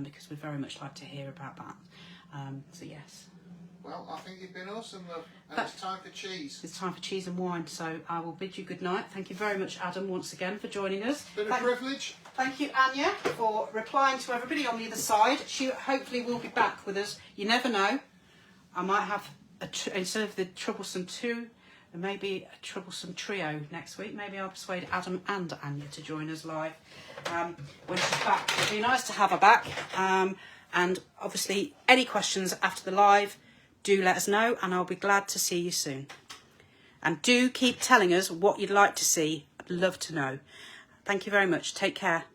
because we'd very much like to hear about that. So yes. Well, I think you've been awesome, love. And it's time for cheese. It's time for cheese and wine, so I will bid you good night. Thank you very much, Adam, once again for joining us. Been a privilege. Thank you, Anya, for replying to everybody on the other side. She hopefully will be back with us. You never know. I might have, instead of the troublesome 2, maybe a troublesome trio next week. Maybe I'll persuade Adam and Anya to join us live when she's back. It'd be nice to have her back. And obviously, any questions after the live, do let us know, and I'll be glad to see you soon. And do keep telling us what you'd like to see. I'd love to know. Thank you very much. Take care.